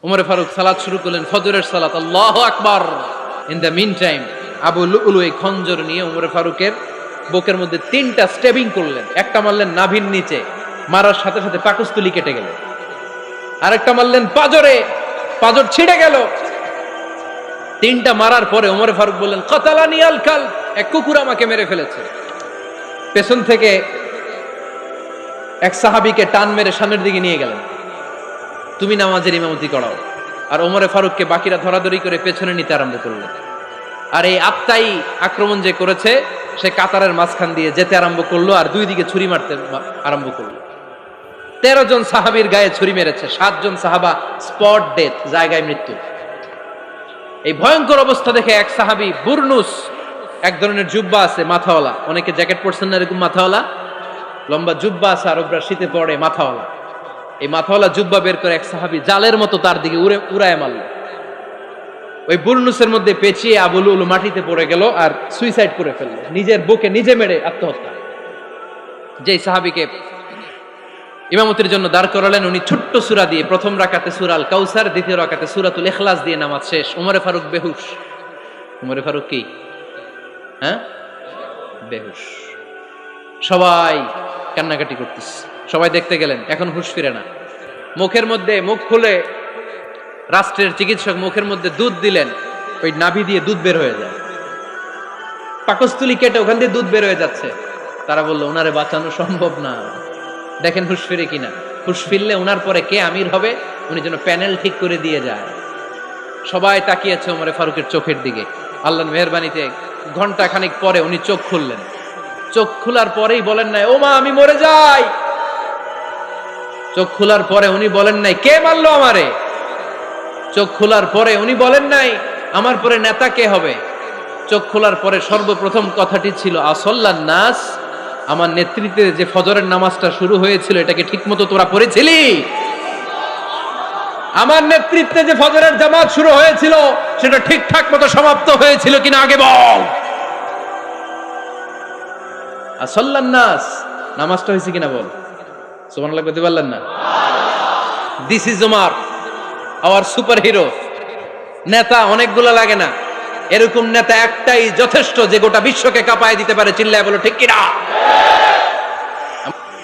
উমর ফারুক সালাত শুরু করলেন, ফজরের সালাত, আল্লাহু আকবার। In the mean time Abu Lulu এই খঞ্জর নিয়ে উমর ফারুকের বুকের মধ্যে 3টা স্টেবিং করলেন। একটা মারলেন নাভির নিচে, মারার সাথে সাথে পাকস্থলী কেটে গেল। আরেকটা মারলেন পাজরে, পাজর ছিঁড়ে গেল। 3টা মারার পরে উমর ফারুক বললেন, কাতালানি আল কালব, এক কুকুর আমাকে মেরে ফেলেছে। পেছন থেকে এক সাহাবীকে টান মেরে সামনের দিকে নিয়ে গেলেন, তুমি নামাজের ইমামতি করাও। আর ওমরে ফারুককে বাকিরা ধরাধরি করে পেছনে নিতে আরম্ভ করলেন। আর এই আত্মাই আক্রমণ যে করেছে, সে কাতারের মাঝখান দিয়ে যেতে আরম্ভ করলো আর 2 দিকে ছুরি মারতে আরম্ভ করলো। 13 জন সাহাবীর গায়ে ছুরি মেরেছে, 7 জন সাহাবা স্পট ডেথ, জায়গায় মৃত্যু। এই ভয়ঙ্কর অবস্থা দেখে এক সাহাবী বুরনুস, এক ধরনের জুব্বা আছে মাথাওয়ালা, অনেকে জ্যাকেট পরছেন না এরকম মাথাওয়ালা, লম্বা জুব্বা আছে আর ওপরে শীতে পড়ে মাথাওয়ালা, এই মাথাওয়ালা জুব্বা বের করে এক সাহাবী জালের মতো তার দিকে উড়ায় মারল। ওই বুরনুসের মধ্যে পেঁচিয়ে আবু লুলু মাটিতে পড়ে গেল আর সুইসাইড করে ফেলল, নিজের বুকে নিজে মেরে আত্মহত্যা। যেই সাহাবীকে ইমামতির জন্য দাঁড় করালেন, উনি ছোট্ট সূরা দিয়ে প্রথম রাকাতে সূরা আল কাউসার, দ্বিতীয় রাকাতে সূরাতুল ইখলাস দিয়ে নামাজ শেষ। উমরে ফারুক বেহুশ। উমরে ফারুক কি বেহুশ। সবাই কান্নাকাটি করতেছে, সবাই দেখতে গেলেন, এখন হুঁশ ফিরে না। মুখের মধ্যে, মুখ খুলে রাষ্ট্রের চিকিৎসক মুখের মধ্যে দুধ দিলেন, ওই নাভি দিয়ে দুধ বের হয়ে যায়, পাকস্থলী কেটে ওখান দিয়ে দুধ বের হয়ে যাচ্ছে। তারা বললো ওনারে বাঁচানো সম্ভব না, দেখেন হুঁশ ফিরে কিনা। হুঁশ ফিরলে ওনার পরে কে আমির হবে, উনি যেন প্যানেল ঠিক করে দিয়ে যায়। সবাই তাকিয়েছে ওমরে ফারুকের চোখের দিকে। আল্লাহর মেহেরবানিতে ঘন্টা খানিক পরে উনি চোখ খুললেন। চোখ খোলার পরেই বলেন নাই, ও মা আমি মরে যাই। চোখ খোলার পরে উনি বলেন নাই, কে মারলো আমারে। চোখ খোলার পরে উনি বলেন নাই, আমার পরে নেতা কে হবে। চোখ খোলার পরে সর্বপ্রথম কথাটি ছিল, আসল্লান নাস, আমার নেতৃত্বে যে ফজরের নামাজটা শুরু হয়েছিল এটাকে ঠিকমতো তোরা পড়েছিলি? আমার নেতৃত্বে যে ফজরের জামাত শুরু হয়েছিল সেটা ঠিকঠাক মতো সমাপ্ত হয়েছিল কিনা আগে বল। আসল্লান নাস, নামাজটা হয়েছে কিনা বল। সুবহানাল্লাহ বলতে পারলেন না? This is Umar, hour super hero. নেতা অনেকগুলো লাগে না, এরকম নেতা একটাই যথেষ্ট যে গোটা বিশ্বকে কাঁপায় দিতে পারে। চিল্লায় বলো ঠিক কিনা।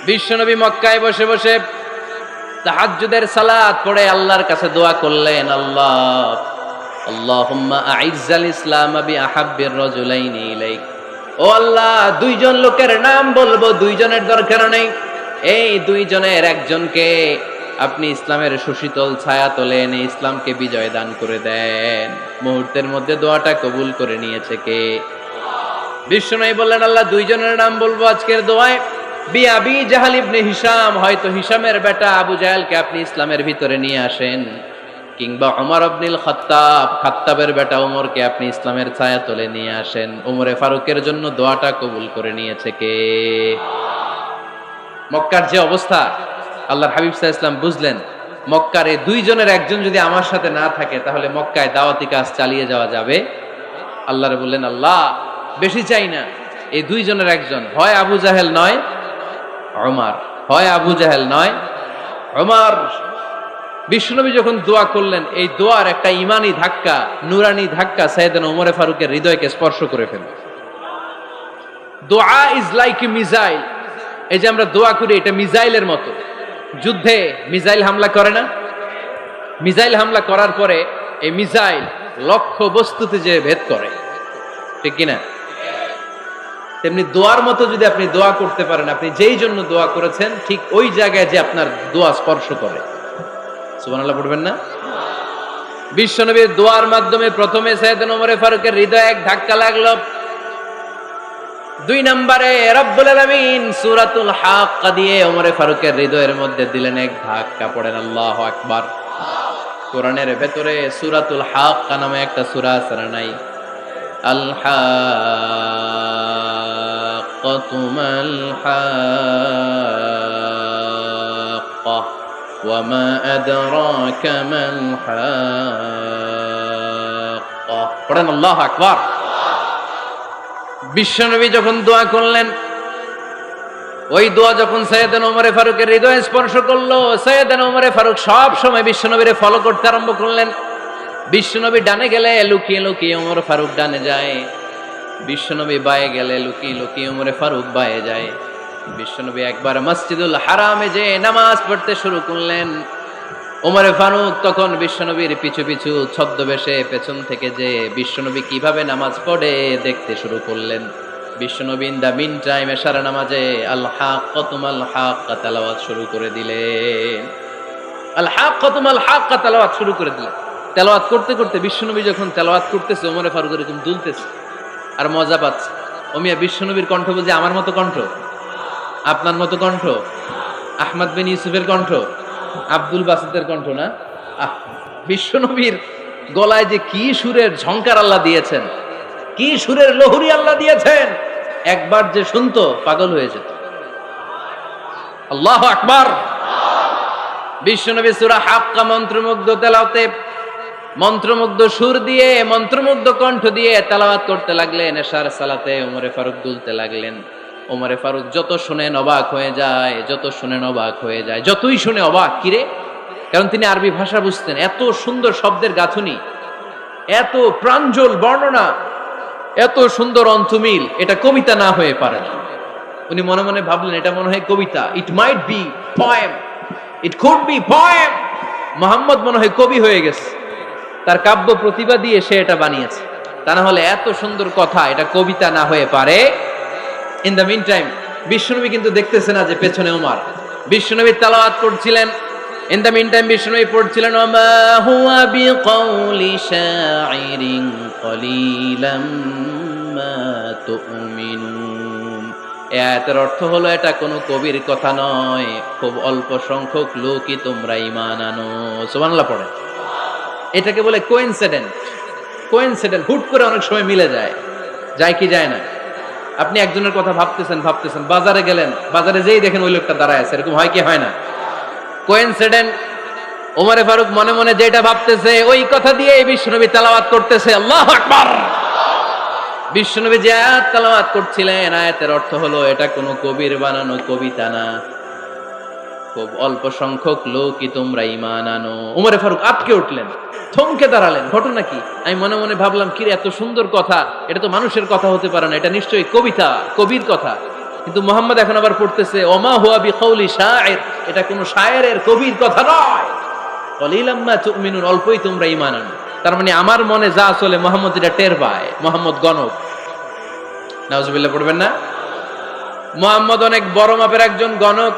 বিশ্বনবী মক্কায় বসে বসে তাহাজ্জুদের সালাত পড়ে আল্লাহর কাছে দোয়া করলেন, আল্লাহুম্মা আইজ্জাল ইসলাম বিআহাব্বির রাজুলাইনি ইলাইক। ও আল্লাহ, 2 জন লোকের নাম বলবো, 2 জনের দরকার নেই, এই 2 জনের একজনকে আপনি ইসলামের সুশীতল ছায়া তলে এনে ইসলামকে বিজয় দান করে দেন। মুহূর্তের মধ্যে দোয়াটা কবুল করে নিয়েছে কে? বিশ্বনবী বললেন, আল্লাহ 2 জনের নাম বলবো আজকের দোয়ায়। আবি জাহাল ইবনে হিশাম, হয়তো হিশামের বেটা আবু জাহেলকে আপনি ইসলামের ভিতরে নিয়ে আসেন, কিংবা ওমর ইবনুল খাত্তাব, খাত্তাবের বেটা ওমরকে আপনি ইসলামের ছায়া তলে নিয়ে আসেন। ওমরে ফারুকের জন্য দোয়াটা কবুল করে নিয়েছে কে? মক্কার যে অবস্থা, আল্লাহর হাবিব সাল্লাল্লাহু আলাইহি ওয়াসাল্লাম বুঝলেন মক্কার এই 2 জনের একজন যদি আমার সাথে না থাকে তাহলে মক্কায় দাওয়াতি কাজ চালিয়ে যাওয়া যাবে। আল্লাহরে বললেন, আল্লাহ বেশি চাই না, এই 2 জনের একজন, হয় আবু জাহেল নয় ওমর, হয় আবু জাহেল নয় ওমর। বিশ্বনবী যখন দোয়া করলেন, এই দোয়ার একটা ঈমানি ধাক্কা, নূরানি ধাক্কা সাইয়েদনা ওমরে ফারুকের হৃদয়কে স্পর্শ করে ফেলল। দোয়া ইজ লাইক এ মিসাইল। এই যে আমরা দোয়া করি, এটা মিসাইলের মতো। যুদ্ধে মিসাইল হামলা করে না? মিসাইল হামলা করার পরে এই মিসাইল লক্ষ্য বস্তুতে যে ভেদ করে, ঠিক কিনা? তেমনি দোয়ার মতো যদি আপনি দোয়া করতে পারেন, আপনি যেই জন্য দোয়া করেছেন ঠিক ওই জায়গায় যে আপনার দোয়া স্পর্শ করে। সুবহানাল্লাহ পড়বেন না? বিশ্বনবীর দোয়ার মাধ্যমে প্রথমে সাইয়েদনা ওমর ফারুকের হৃদয়ে এক ধাক্কা লাগলো। 2 নম্বরে রব্বুল আলামিন সূরাতুল হাক্কা দিয়ে ওমর ফারুকের হৃদয়ের মধ্যে দিলেন এক ধাক্কা। পড়েন আল্লাহু আকবার। কোরআনের ভেতরে সূরাতুল হাক্কা নামে একটা সূরা আছে না নাই? আল হাক্কাতু মাল হাক্কা ওয়া মা আদরাকা মাল হাক্কা। পড়েন আল্লাহু আকবার। বিশ্বনবী যখন দোয়া করলেন, ওই দোয়া যখন সৈয়দনা ওমরে ফারুকের হৃদয়ে স্পর্শ করলো, সৈয়দনা ওমরে ফারুক সব সময় বিশ্বনবীরে ফলো করতে আরম্ভ করলেন। বিশ্বনবী ডানে গেলে লুকিয়ে লুকিয়ে ওমর ফারুক ডানে যায়, বিশ্বনবী বায়ে গেলে লুকিয়ে লুকিয়ে ওমরে ফারুক বায়ে যায়। বিশ্বনবী একবার মসজিদুল হারামে যে নামাজ পড়তে শুরু করলেন, ওমরে ফারুক তখন বিশ্বনবীর পিছু পিছু ছদ্মবেশে পেছন থেকে যে বিশ্বনবী কিভাবে নামাজ পড়ে দেখতে শুরু করলেন। বিশ্বনবী ইন দা মিন টাইম এশার নামাজে আল হাক্কাতুল হাক্কা তেলাওয়াত শুরু করে দিলেন। আল হাক্কাতুল হাক্কা তেলাওয়াত শুরু করে দিলেন। তেলাওয়াত করতে করতে বিশ্বনবী যখন তেলাওয়াত করতেছে, ওমরে ফারুক এরকম দুলতেছে আর মজা পাচ্ছে। ওমিয়া বিশ্বনবীর কণ্ঠ বুঝি আমার মতো কণ্ঠ, আপনার মতো কণ্ঠ, আহমদ বিন ইউসুফের কণ্ঠ, আব্দুল বাসিতের কণ্ঠ না। বিশ্বনবীর গলায় যে কি সুরের ঝংকার আল্লাহ দিয়েছেন, কি সুরের লহরী আল্লাহ দিয়েছেন, একবার যে শুনতো পাগল হয়ে যেত। আল্লাহু আকবার। বিশ্বনবী সূরা হাক্কা মন্ত্রমুগ্ধ তেলাওয়াতে, মন্ত্রমুগ্ধ সুর দিয়ে, মন্ত্রমুগ্ধ কণ্ঠ দিয়ে তেলাওয়াত করতে লাগলেন। এশার সালাতে ওমরে ফারুক দুলতে লাগলেন। ওমরে ফারুক যত শুনেন অবাক হয়ে যায়, যত শুনেন অবাক হয়ে যায়, যতই শুনে অবাক। কিরে? কারণ তিনি আরবি ভাষা বুঝতেন। এত সুন্দর শব্দের গাঁথুনি, এত প্রাঞ্জল বর্ণনা, এত সুন্দর অন্তমিল, এটা কবিতা না হয়ে পারে না। উনি মনে মনে ভাবলেন এটা মনে হয় কবিতা। It might be poem, it could be poem. Muhammad মনে হয় কবি হয়ে গেছে, তার কাব্য প্রতিভা দিয়ে সে এটা বানিয়েছে। তা না হলে এত সুন্দর কথা এটা কবিতা না হয়ে পারে। ইন দ্য মিন টাইম বিশ্বনবী কিন্তু দেখতেছে না যে পেছনে ওমর। বিশ্বনবী তেলাওয়াত করছিলেন। ইন দ্য মিন টাইম বিশ্বনবী পড়ছিলেন ওমা হুয়া বিকাউলি শাইরিন কলিলাম মা তুমিনুন। এর অর্থ হলো এটা কোনো কবির কথা নয়, খুব অল্প সংখ্যক লোকই তোমরা ঈমান আনো। সুবহানাল্লাহ পড়ে। এটাকে বলে কোইন্সিডেন্ট। কোইন্সিডেন্ট হুট করে অনেক সময় মিলে যায়, যায় কি যায় না। আপনি একজনের কথা ভাবতেছেন ভাবতেছেন, বাজারে গেলেন, বাজারে যেই দেখেন ওই লোকটা দাঁড়ায় আছে, এরকম হয় কি হয় না? কোইন্সিডেন্ট। ওমরে ফারুক মনে মনে যেটা ভাবতেছে ওই কথা দিয়ে বিশ্বনবী তেলাওয়াত করতেছে। আল্লাহু আকবার। বিশ্বনবী যে আয়াত তেলাওয়াত করছিলেন, আয়াতের অর্থ হলো এটা কোনো কবির বানানো কবিতা না, খুব অল্প সংখ্যক লোকই তোমরা ঈমান আনো। ওমরে ফারুক আটকে উঠলেন, থমকে দাঁড়ালেন। ঘটনা কি? আমি মনে মনে ভাবলাম, কি রে এত সুন্দর কথা, এটা তো মানুষের কথা হতে পারে না, এটা নিশ্চয়ই কবিতা, কবির কথা। কিন্তু মুহাম্মদ এখন আবার পড়তেছে ওমা হুয়া বিকাউলি শাইর, এটা কোনো শায়েরের, কবির কথা নয়। কলিলাম মা তুমিনুন, অল্পই তোমরা ঈমান আনো। তার মানে আমার মনে যা চলে মুহাম্মদ এটা টের পায়। মুহাম্মদ গণক। নাউজুবিল্লাহ পড়বেন না? মুহাম্মদ অনেক বড় মাপের একজন গণক।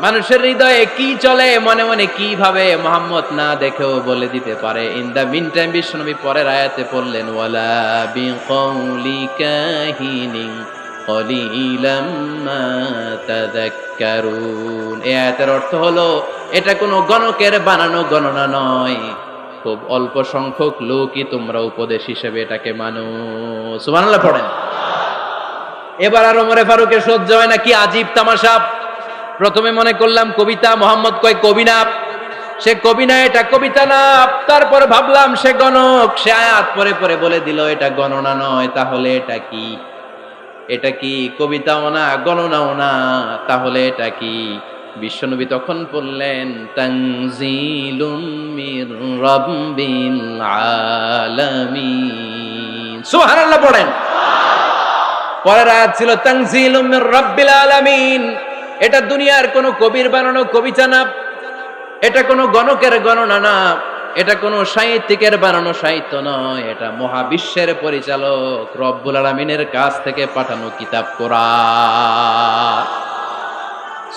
মানুষের হৃদয়ে কি চলে, মনে মনে কি ভাবে, মুহাম্মদ না দেখেও বলে দিতে পারে। ইন দা মিন টাইম বিশ্বনবী পরের আয়াতে পড়লেন ওয়ালা বিকাউলি কাহিনিন কলিলাম মা তাযাক্কারুন। এই আয়াতের অর্থ হলো এটা কোনো গণকের বানানো গণনা নয়, খুব অল্প সংখ্যক লোকই তোমরা উপদেশ হিসেবে এটাকে মানো। সুবহানাল্লাহ পড়েন। এবার আর ওমরে ফারুকের সহ্য হয় না। কি আজীব তামাশা! প্রথমে মনে করলাম কবিতা, মোহাম্মদ কয় কবি না, সে কবি না, এটা কবিতা না। তারপর ভাবলাম সে গণক, সে আয়াত পরে পরে বলে দিল এটা গণনা নয়। তাহলে এটা কি? এটা কি কবিতাও না, গণনাও না, তাহলে এটা কি? বিশ্বনবী তখন বললেন তানজিলুম মির রাব্বিল আলামিন। সুবহানাল্লাহ পড়েন। পরের আয়াত ছিল তানজিলুম মির রাব্বিল আলামিন। এটা দুনিয়ার কোনো কবির বানানো কবিতা না, এটা কোনো গণকের গণনা না, এটা কোনো সাহিত্যিকের বানানো সাহিত্য নয়, এটা মহাবিশ্বের পরিচালক রব্বুল আলামিনের কাছ থেকে পাঠানো কিতাব কোরআন।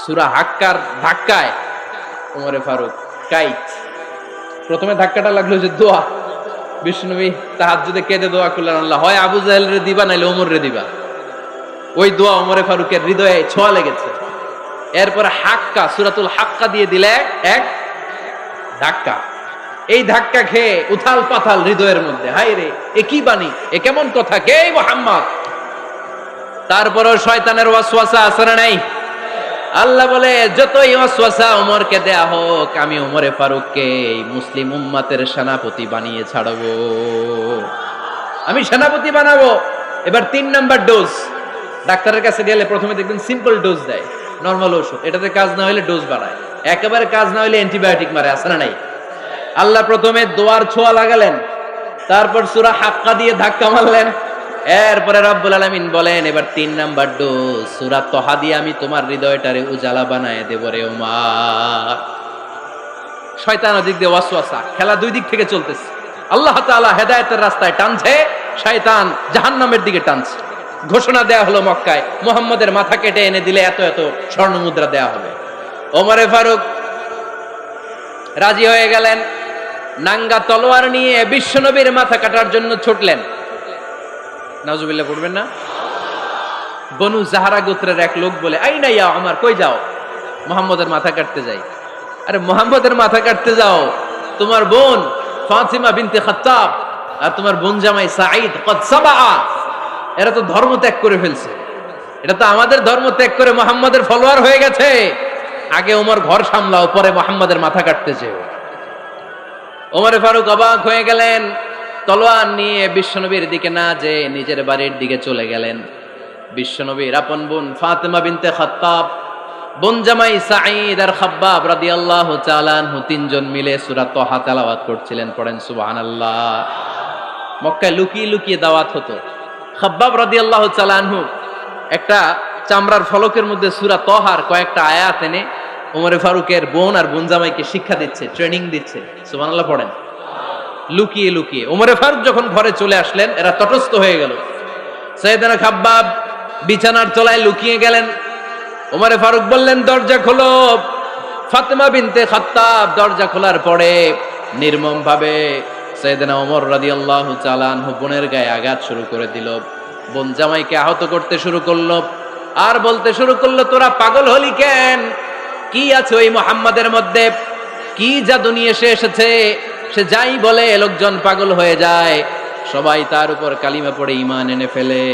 সূরা হাক্কার ধাক্কায় ওমরে ফারুক কাইত। প্রথমে ধাক্কাটা লাগলো যে দোয়া। বিশ্বনবী তাহাজ্জুদে কেঁদে দোয়া করলেন, আল্লাহ হয় আবু জাহেল রে দিবা নাইলে ওমর রে দিবা। ওই দোয়া ওমরে ফারুকের হৃদয়ে ছোঁয়া লেগেছে। এরপরে হাক্কা, সূরাতুল হাক্কা দিয়ে দিলে এক ধাক্কা। এই ধাক্কা খেয়ে উথাল পাথাল হৃদয়ের মধ্যে, হায় রে এ কি বাণী, এ কেমন কথা, কে মুহাম্মদ? তারপরও শয়তানের ওয়াসওয়াসা আছে না নাই? আল্লাহ বলে যতই ওয়াসওয়াসা ওমরকে দেয়া হোক, আমি ওমরে ফারুককে এই মুসলিম উম্মতের সেনাপতি বানিয়ে ছাড়বো, আমি সেনাপতি বানাবো। এবার 3 নাম্বার ডোজ। ডাক্তারের কাছে গেলে প্রথমে দেখবেন সিম্পল ডোজ দেয়, নরমাল ওষুধ, এটাতে কাজ না হইলে ডোজ বাড়ায়, একেবারে কাজ না হইলে অ্যান্টিবায়োটিক মারে, আছে না নাই? আল্লাহ প্রথমে দোয়ার ছোঁয়া লাগালেন, তারপর সূরা হাক্কা দিয়ে ধাক্কা মারলেন, এরপরে রব্বুল আলামিন বলেন এবার 3 নাম্বার ডোজ সূরা তহা দিয়ে আমি তোমার হৃদয়টারে উজালা বানায় দেব রে ওমর। শয়তান ওদিক দিয়ে ওয়াসওয়াসা, খেলা দুই দিক থেকে চলতেছে। আল্লাহ তাআলা হেদায়েতের রাস্তায় টানছে, শয়তান জাহান্নামের দিকে টানছে। ঘোষণা দেয়া হলো মক্কায়, মুহাম্মদের মাথা কেটে এনে দিলে এত এত স্বর্ণ মুদ্রা দেয়া হবে। ওমরে ফারুক রাজি হয়ে গেলেন, নাঙ্গা তলোয়ার নিয়ে বিশ্বনবীর মাথা কাটার জন্য ছুটলেন। নাউজুবিল্লাহ পড়বেন না? বনু জাহরা গোত্রের এক লোক বলে, আইনা ইয়া ওমর, কই যাও? মুহাম্মদের মাথা কাটতে যাই। আরে মুহাম্মদের মাথা কাটতে যাও? তোমার বোন ফাতিমা বিনতে খাত্তাব আর তোমার বোন জামাই সাঈদ কদ সাবা, এরা তো ধর্ম ত্যাগ করে ফেলছে, এটা তো আমাদের ধর্ম ত্যাগ করে মুহাম্মদের ফলোয়ার হয়ে গেছে। আগে ওমর ঘর সামলাও, পরে মুহাম্মদের মাথা কাটতে যেও। ওমরে ফারুক অবাক হয়ে গেলেন, তলোয়ার নিয়ে বিশ্বনবীর দিকে না যে নিজের বাড়ির দিকে চলে গেলেন। বিশ্বনবীর আপন বোন ফাতিমা বিনতে খাত্তাব, বোন জামাই সাঈদ আর খাব্বাব রাদিয়াল্লাহু তাআলা আনহু তিনজন মিলে সূরা তহা তেলাওয়াত করছিলেন। পড়েন সুবহানাল্লাহ। মক্কায় লুকিয়ে লুকিয়ে দাওয়াত হতো। খাব্বাব রাদিয়াল্লাহু তাআলা আনহু একটা চামড়ার ফলকের মধ্যে সূরা তহার কয়েকটা আয়াত এনে ওমরে ফারুকের বোন আর বোন জামাইকে শিক্ষা দিচ্ছে, ট্রেনিং দিচ্ছে। সুবহানাল্লাহ পড়েন। লুকিয়ে লুকিয়ে ওমরে ফারুক যখন ঘরে চলে আসলেন, এরা তটস্থ হয়ে গেল। সাইয়েদনা খাব্বাব বিছানার তলায় লুকিয়ে গেলেন। ওমরে ফারুক বললেন, দরজা খোলো। ফাতিমা বিনতে খাত্তাব দরজা খোলার পরে নির্মম ভাবে সাইয়েদনা ওমর রাদিয়াল্লাহু তাআলা আনহু বোনের গায়ে আঘাত শুরু করে দিল। বোন জামাইকে আহত করতে শুরু করলো আর বলতে শুরু করলো, তোরা পাগল হলি কেন? কি আছে ওই মুহাম্মাদের মধ্যে? কি জাদু নিয়ে সে এসেছে? সে যাই বলে লোকজন পাগল হয়ে যায়, সবাই তার উপর কালিমা পড়ে ঈমান এনে ফেলে।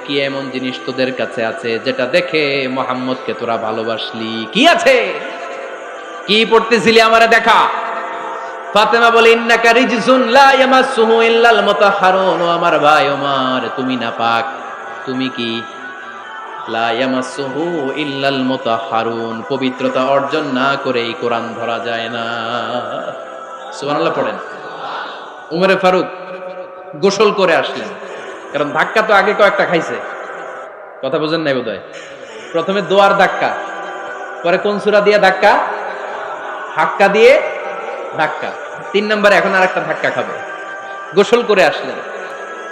কি এমন জিনিস তোদের কাছে আছে যেটা দেখে মুহাম্মদকে তোরা ভালোবাসলি? কি আছে? কি পড়তেছিলি আমারে দেখা। ফাতেমা বলে, ইন্নাকা রিজসুন লা ইয়ামাসসুহু ইল্লাল মুতাহহারুন। ও আমার ভাই ওমর, তুমি নাপাক। তুমি কি? লা ইয়ামাসসুহু ইল্লাল মুতাহহারুন, পবিত্রতা অর্জন না করে এই কোরআন ধরা যায় না। সুবহানাল্লাহ পড়েন। উমরে ফারুক গোসল করে আসলেন, কারণ ধাক্কা তো আগে কয়েকটা খাইছে। কথা বুঝেন নাই বোধহয়? প্রথমে দোয়ার ধাক্কা, পরে কোন সূরা দিয়ে ধাক্কা? হাক্কা দিয়ে ধাক্কা। 3 নম্বরে এখন আরেকটা ধাক্কা খাবে। গোসল করে আসলেন।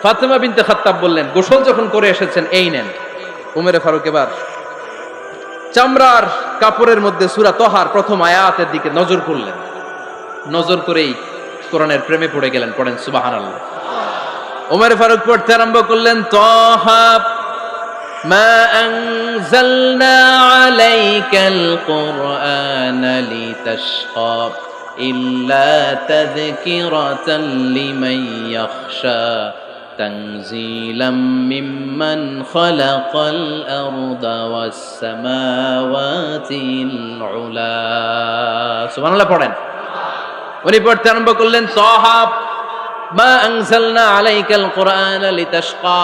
ফাতিমা বিনতে খাত্তাব বললেন, গোসল যখন করে এসেছেন, এই নেন। উমরে ফারুক এবার চামড়ার কাপড়ের মধ্যে সূরা তহার প্রথম আয়াতের দিকে নজর করলেন। নজর করেই কোরআনের প্রেমে পড়ে গেলেন। পড়েন সুবহানাল্লাহ। উমরে ফারুক পড়তে আরম্ভ করলেন, তহা মা আনজালনা আলাইকাল কুরআনা লিতাশকা ইল্লা তাযকিরাতাল লিমান ইয়াখশা তানজিলাম মিম্মান খালাকাল আরদা ওয়াস সামাওয়াতিল উলা। সুবহানাল্লাহ পড়েন। উনি পড়তে আরম্ভ করলেন, তহা মা আনজালনা আলাইকাল কুরআনা লিতাশকা,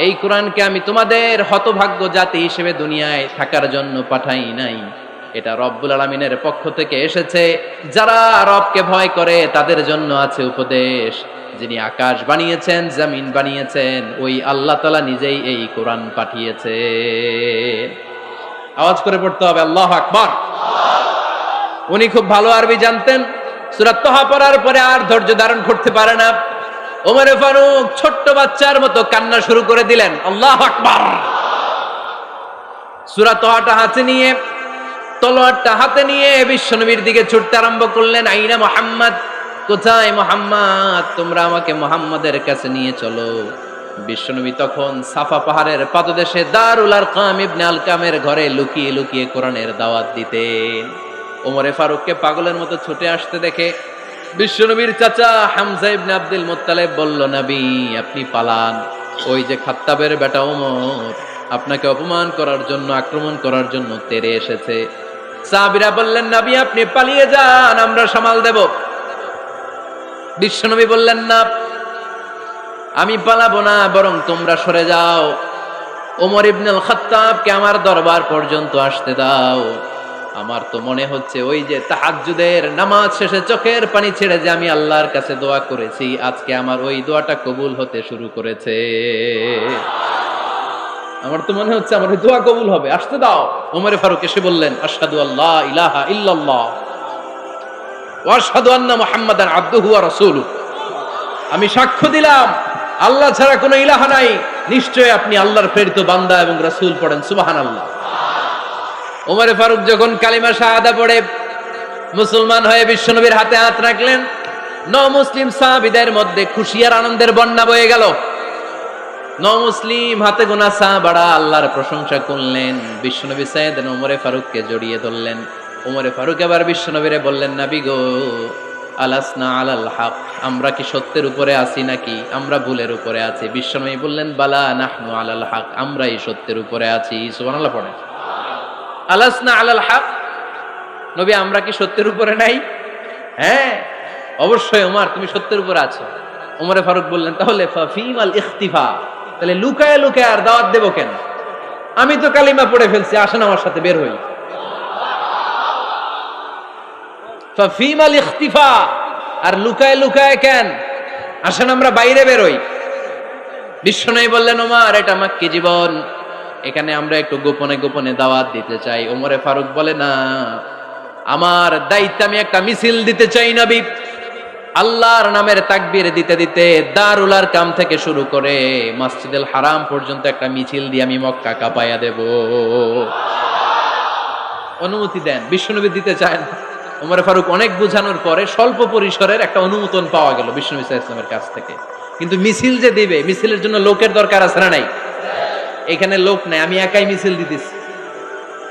এই কোরআনকে আমি তোমাদের হতভাগ্য জাতি হিসেবে দুনিয়ায় থাকার জন্য পাঠাই নাই। এটা রব্বুল আলামিনের পক্ষ থেকে এসেছে। যারা রবকে ভয় করে তাদের জন্য আছে উপদেশ। যিনি আকাশ বানিয়েছেন, জমিন বানিয়েছেন, ওই আল্লাহ তাআলা নিজেই এই কোরআন পাঠিয়েছেন। আওয়াজ করে পড়তে হবে, আল্লাহু আকবার। উনি খুব ভালো আরবি জানতেন। সূরা তহা পড়ার পরে আর ধৈর্য ধারণ করতে পারে না। ওমরে ফারুক ছোট্ট বাচ্চার মতো কান্না শুরু করে দিলেন। আল্লাহু আকবার। সূরা তহাটা হাতে নিয়ে, তলোয়ারটা হাতে নিয়ে বিশ্বনবীর দিকে ছুটতে আরম্ভ করলেন। আইনা মুহাম্মদ, কোথায় মুহাম্মদ? তোমরা আমাকে মুহাম্মাদের কাছে নিয়ে চলো। বিশ্বনবী তখন সাফা পাহাড়ের পাদদেশে দারুল আরকাম ইবনে আলকামের ঘরে লুকিয়ে লুকিয়ে কোরআনের দাওয়াত দিতেন। ওমরে ফারুককে পাগলের মতো ছুটে আসতে দেখে বিশ্বনবীর চাচা হামজা ইবনে আব্দুল মুত্তালিব বলল, নবী আপনি পালান। ওই যে খাত্তাবের বেটা ওমর আপনাকে অপমান করার জন্য, আক্রমণ করার জন্য তেড়ে এসেছে। সাহাবীরা বললেন, নবী আপনি পালিয়ে যান, আমরা সামাল দেব। বিশ্বনবী বললেন, না আমি পালাবো না, বরং তোমরা সরে যাও। ওমর ইবনে আল খাত্তাবকে আমার দরবার পর্যন্ত আসতে দাও। আমার তো মনে হচ্ছে ওই যে তাহাজ্জুদের নামাজ শেষে চোখের পানি ছেড়ে যে আমি আল্লাহর কাছে দোয়া করেছি, আজকে আমার ওই দোয়াটা কবুল হতে শুরু করেছে। আমার তো মনে হচ্ছে আমার ওই দোয়া কবুল হবে, আসতে দাও। ওমর ফারুক এসে বললেন, আশহাদু আল্লা ইলাহা ইল্লাল্লাহ ওয়া আশহাদু আন্না মুহাম্মাদান আবদুহু ওয়া রাসূলুহু। আমি সাক্ষ্য দিলাম আল্লাহ ছাড়া কোনো ইলাহা নাই, নিশ্চয় আপনি আল্লাহর প্রেরিত বান্দা এবং রাসূল। পড়েন সুবহানাল্লাহ। ওমর ফারুক যখন কালিমা শাহাদা পড়ে মুসলমান হয়ে বিশ্বনবীর হাতে হাত রাখলেন, মুসলিম সাহাবীদের মধ্যে খুশি আর আনন্দের বন্যা বয়ে গেল। মুসলিম হাতে গোনা সাহাবারা আল্লাহর প্রশংসা করলেন। বিশ্বনবী সাইয়েদনা ওমর ফারুককে জড়িয়ে ধরলেন। ওমর ফারুক এবার বিশ্বনবীরে বললেন, নবী গো, আলাসনা আলাল হক, আমরা কি সত্যের উপরে আছি নাকি আমরা ভুলের উপরে আছি? বিশ্বনবী বললেন, বালা নাহনু আলাল হক, আমরাই সত্যের উপরে আছি। সুবহানাল্লাহ পড়েন। আলাসনা আলাল হক, নবী আমরা কি সত্যের উপরে নাই? হ্যাঁ অবশ্যই ওমর, তুমি সত্যের উপরে আছো। ওমর ফারুক বললেন, তাহলে ফাফিমাল ইখতিফা, তাহলে লুকায় লুকায় আর দাওয়াত দেব কেন? আমি তো কালিমা পড়ে ফেলছি, আসেন আমার সাথে বের হই। ফাফিমাল ইখতিফা, আর লুকায় লুকায় কেন? আসেন আমরা বাইরে বের হই। বিশ্বনবী বললেন, ওমর এটা মাক্কি জীবন, এখানে আমরা একটু গোপনে গোপনে দাওয়াত দিতে চাই। ওমরে ফারুক বলে, না, আমার দায়িত্ব, আমি একটা মিছিল দিতে চাই নবী। আল্লাহর নামের তাকবীর দিতে দিতে দারুল আরকাম থেকে শুরু করে মসজিদুল হারাম পর্যন্ত একটা মিছিল দিয়ে আমি মক্কা কাঁপায়া দেব। অনুমতি দেন। বিশ্বনবী দিতে চায় না। ওমর ফারুক অনেক বোঝানোর পরে স্বল্প পরিসরের একটা অনুমোদন পাওয়া গেল বিশ্বনবী সাল্লাল্লাহু আলাইহি ওয়াসাল্লামের কাছ থেকে। কিন্তু মিছিল যে দিবে, মিছিলের জন্য লোকের দরকার আছে না নাই? এখানে লোক নাই, আমি একাই মিছিল দিতেছি।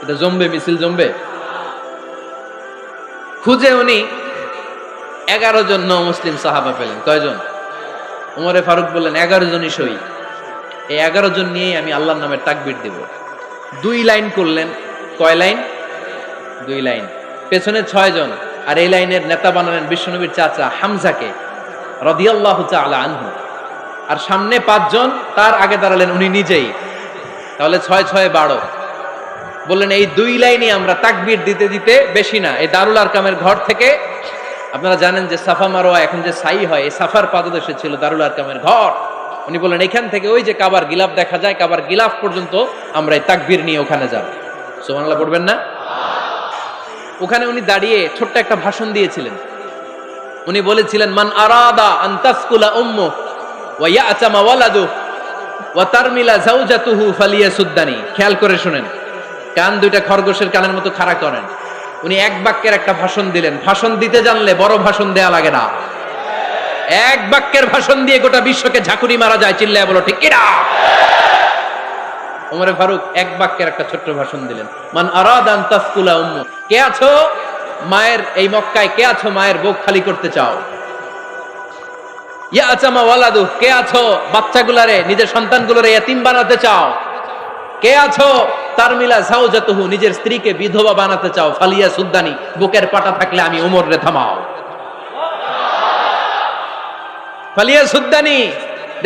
এটা জমবে, মিছিল জমবে। খুঁজে উনি 11 জন মুসলিম সাহাবা পেলেন। কয়জন? ওমরে ফারুক বললেন, 11 জনই সই। এই 11 জন নিয়েই আমি আল্লাহর নামের তাকবীর দেব। 2 লাইন করলেন। কয় লাইন? 2 লাইন। পেছনে 6 জন, আর এই লাইনের নেতা বানালেন বিশ্বনবীর চাচা হামজাকে রাদিয়াল্লাহু তাআলা আনহু। আর সামনে 5 জন, তার আগে দাঁড়ালেন উনি নিজেই। তাহলে 6 6 12। বললেন, এই 2 লাইনে আমরা তাকবীর দিতে দিতে, বেশি না, এই দারুল আরকামের ঘর থেকে, আপনারা জানেন যে সাফা মারওয়া এখন যে সাই হয়, এই সাফার পাদদেশে ছিল দারুল আরকামের ঘর। উনি বললেন, এখান থেকে ওই যে কাবার গিলাফ দেখা যায়, কাবার গিলাফ পর্যন্ত আমরা এই তাকবীর নিয়ে ওখানে যাব। সুবহানাল্লাহ পড়বেন না? ওখানে উনি দাঁড়িয়ে ছোট্ট একটা ভাষণ দিয়েছিলেন। উনি বলেছিলেন, মান আরাদা আন তাসকুলা উম্মু ওয়া ইয়াতামা ওয়ালাদু ওয়া তারমিলা যাওজাতুহু ফালিয়াসুদ্দানি। খেয়াল করে শুনেন, কান দুইটা খরগোশের কানের মতো খাড়া করেন। উনি এক বাক্যের একটা ভাষণ দিলেন। ভাষণ দিতে জানলে বড় ভাষণ দেয়া লাগে না। এক বাক্যের ভাষণ দিয়ে গোটা বিশ্বকে ঝাঁকুনি মারা যায়। চিল্লায় বলো ঠিক কিনা? ওমর ফারুক এক বাক্যের একটা ছোট্ট ভাষণ দিলেন। মান আরাদা আন তাসকুলা উম্মু, কে আছো মায়ের এই মক্কায়, কে আছো মায়ের বুক খালি করতে চাও? ইয়াতামা ওয়ালাদু, কে আছো বাচ্চাগুলারে, নিজের সন্তানগুলোরে ইয়াতিম বানাতে চাও? কে আছো তারমিলা যাওজাতুহু, নিজের স্ত্রীকে বিধবা বানাতে চাও? ফালিয়া সুদ্দানি, বুকের পাটা থাকলে আমি ওমর রে থামাও। ফালিয়া সুদ্দানি,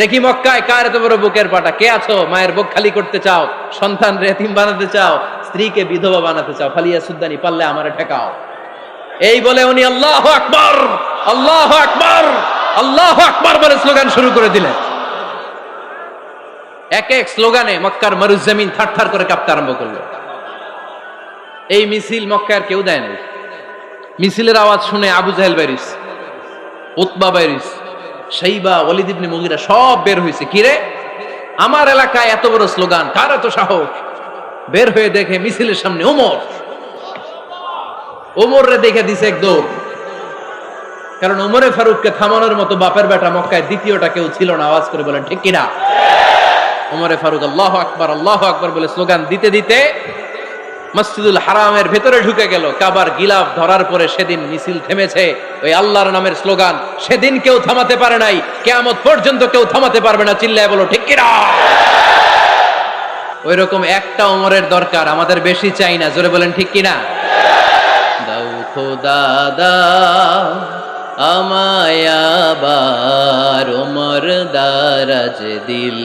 দেখি মক্কায় কার এত বড় বুকের পাটা। কে আছো মায়ের বুক খালি করতে চাও, সন্তান রে এতিম বানাতে চাও, স্ত্রীকে বিধবা বানাতে চাও? ফালিয়া সুদ্দানি, পারলে আমারে ঠেকাও। এই বলে উনি আল্লাহু আকবার, আল্লাহু আকবার, আল্লাহু আকবার বলে স্লোগান শুরু করে দিলেন। এক এক স্লোগানে মক্কার মরুজমিন থারথার করে কাঁপতে আরম্ভ করলো। এই মিছিল মক্কার কেউ দেয় না। মিছিলের আওয়াজ শুনে আবু জাহেল বাইরিস, উতবা বাইরিস, শাইবা, ওয়ালিদ ইবনে মুগিরা সব বের হয়েছে। কিরে, আমার এলাকায় এত বড় স্লোগান, কার এত সাহস? বের হয়ে দেখে মিছিলের সামনে ওমর। ওমর রে দেখে দিছে এক দৌড়। কারণ ওমরে ফারুককে থামানোর মতো বাপের বেটা মক্কায় দ্বিতীয়টা কেউ ছিল না। আওয়াজ করে বলেন ঠিক কিনা? ওমরে ফারুক আল্লাহু আকবার, আল্লাহু আকবার বলে স্লোগান দিতে দিতে মসজিদুল হারামের ভেতরে ঢুকে গেল। কাবার গিলাফ ধরার পরে সেদিন মিছিল থেমেছে। ওই আল্লাহর নামের স্লোগান সেদিন কেউ থামাতে পারে নাই, কিয়ামত পর্যন্ত কেউ থামাতে পারবে না। চিল্লায় বলো ঠিক কিনা? ওই রকম একটা ওমরের দরকার, আমাদের বেশি চাই না। জোরে বলেন ঠিক কিনা? দাও খোদা দাও আমায় আবার ওমর দারাজ দিল,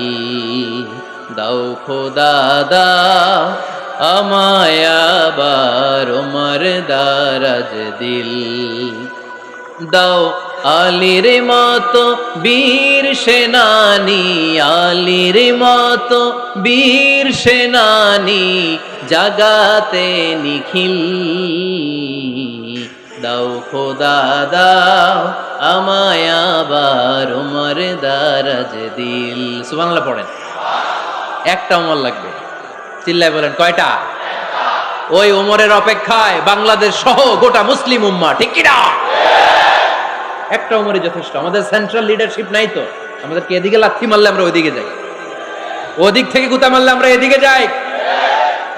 দাও খোদা দাও আমায় আবার ওমর দারাজ দিল, দাও আলীর মতো বীর সেনানী, আলীর মতো বীর সেনানী জাগাতে নিখিল, দাও খোদা দাও আমায় আবার ওমর দারাজ দিল। সুবহানাল্লাহ পড়েন। একটা ওমর লাগবে, চিল্লায় বলেন কয়টা? ওই ওমরের অপেক্ষায় বাংলাদেশ সহ গোটা মুসলিম উম্মাহ, ঠিক কি না? একটা ওমরই যথেষ্ট। আমাদের সেন্ট্রাল লিডারশিপ নাই তো, আমাদেরকে এদিকে লাথি মারলে আমরা ওইদিকে যাই, ওদিক থেকে গুতা মারলে আমরা এদিকে যাই।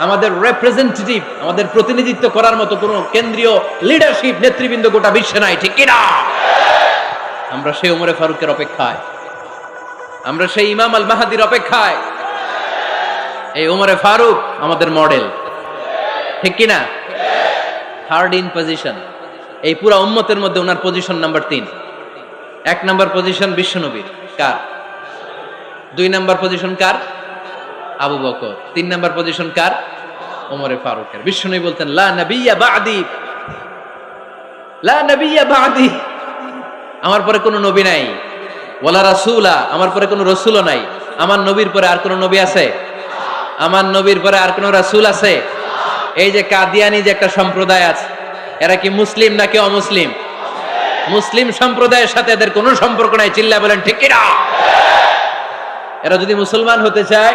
আমাদের রিপ্রেজেন্টেটিভ, আমাদের প্রতিনিধিত্ব করার মতো কোনো কেন্দ্রীয় লিডারশিপ নেতৃবৃন্দ গোটা বিশ্বে নাই, ঠিক কি না? আমরা সেই ওমরে ফারুকের অপেক্ষায়, আমরা সেই ইমাম আল মাহদির অপেক্ষায়। এই ওমরে ফারুক আমাদের মডেল, ঠিক কি না? থার্ড ইন পজিশন এই পুরা উম্মতের মধ্যে ওনার পজিশন নাম্বার 3। 1 নাম্বার পজিশন বিশ্বনবীর, কার? 2 নাম্বার পজিশন কার? আবু বকর। 3 নাম্বার পজিশন কার? ওমরে ফারুকের। বিশ্বনবী বলতেন লা নবিয়্যা বা'দি, লা নবিয়্যা বা'দি, আমার পরে কোনো নবী নাই, ওয়ালা রাসূলা, আমার পরে কোনো রাসূলও নাই। আমার নবীর পরে আর কোনো নবী আছে? আমার নবীর পরে আর কোনো রাসূল আছে? এই যে কাদিয়ানি যে একটা সম্প্রদায় আছে, এরা কি মুসলিম নাকি অমুসলিম? মুসলিম সম্প্রদায়ের সাথে এদের কোনো সম্পর্ক নাই, চিল্লায় বলেন ঠিক কি না? এরা যদি মুসলমান হতে চায়,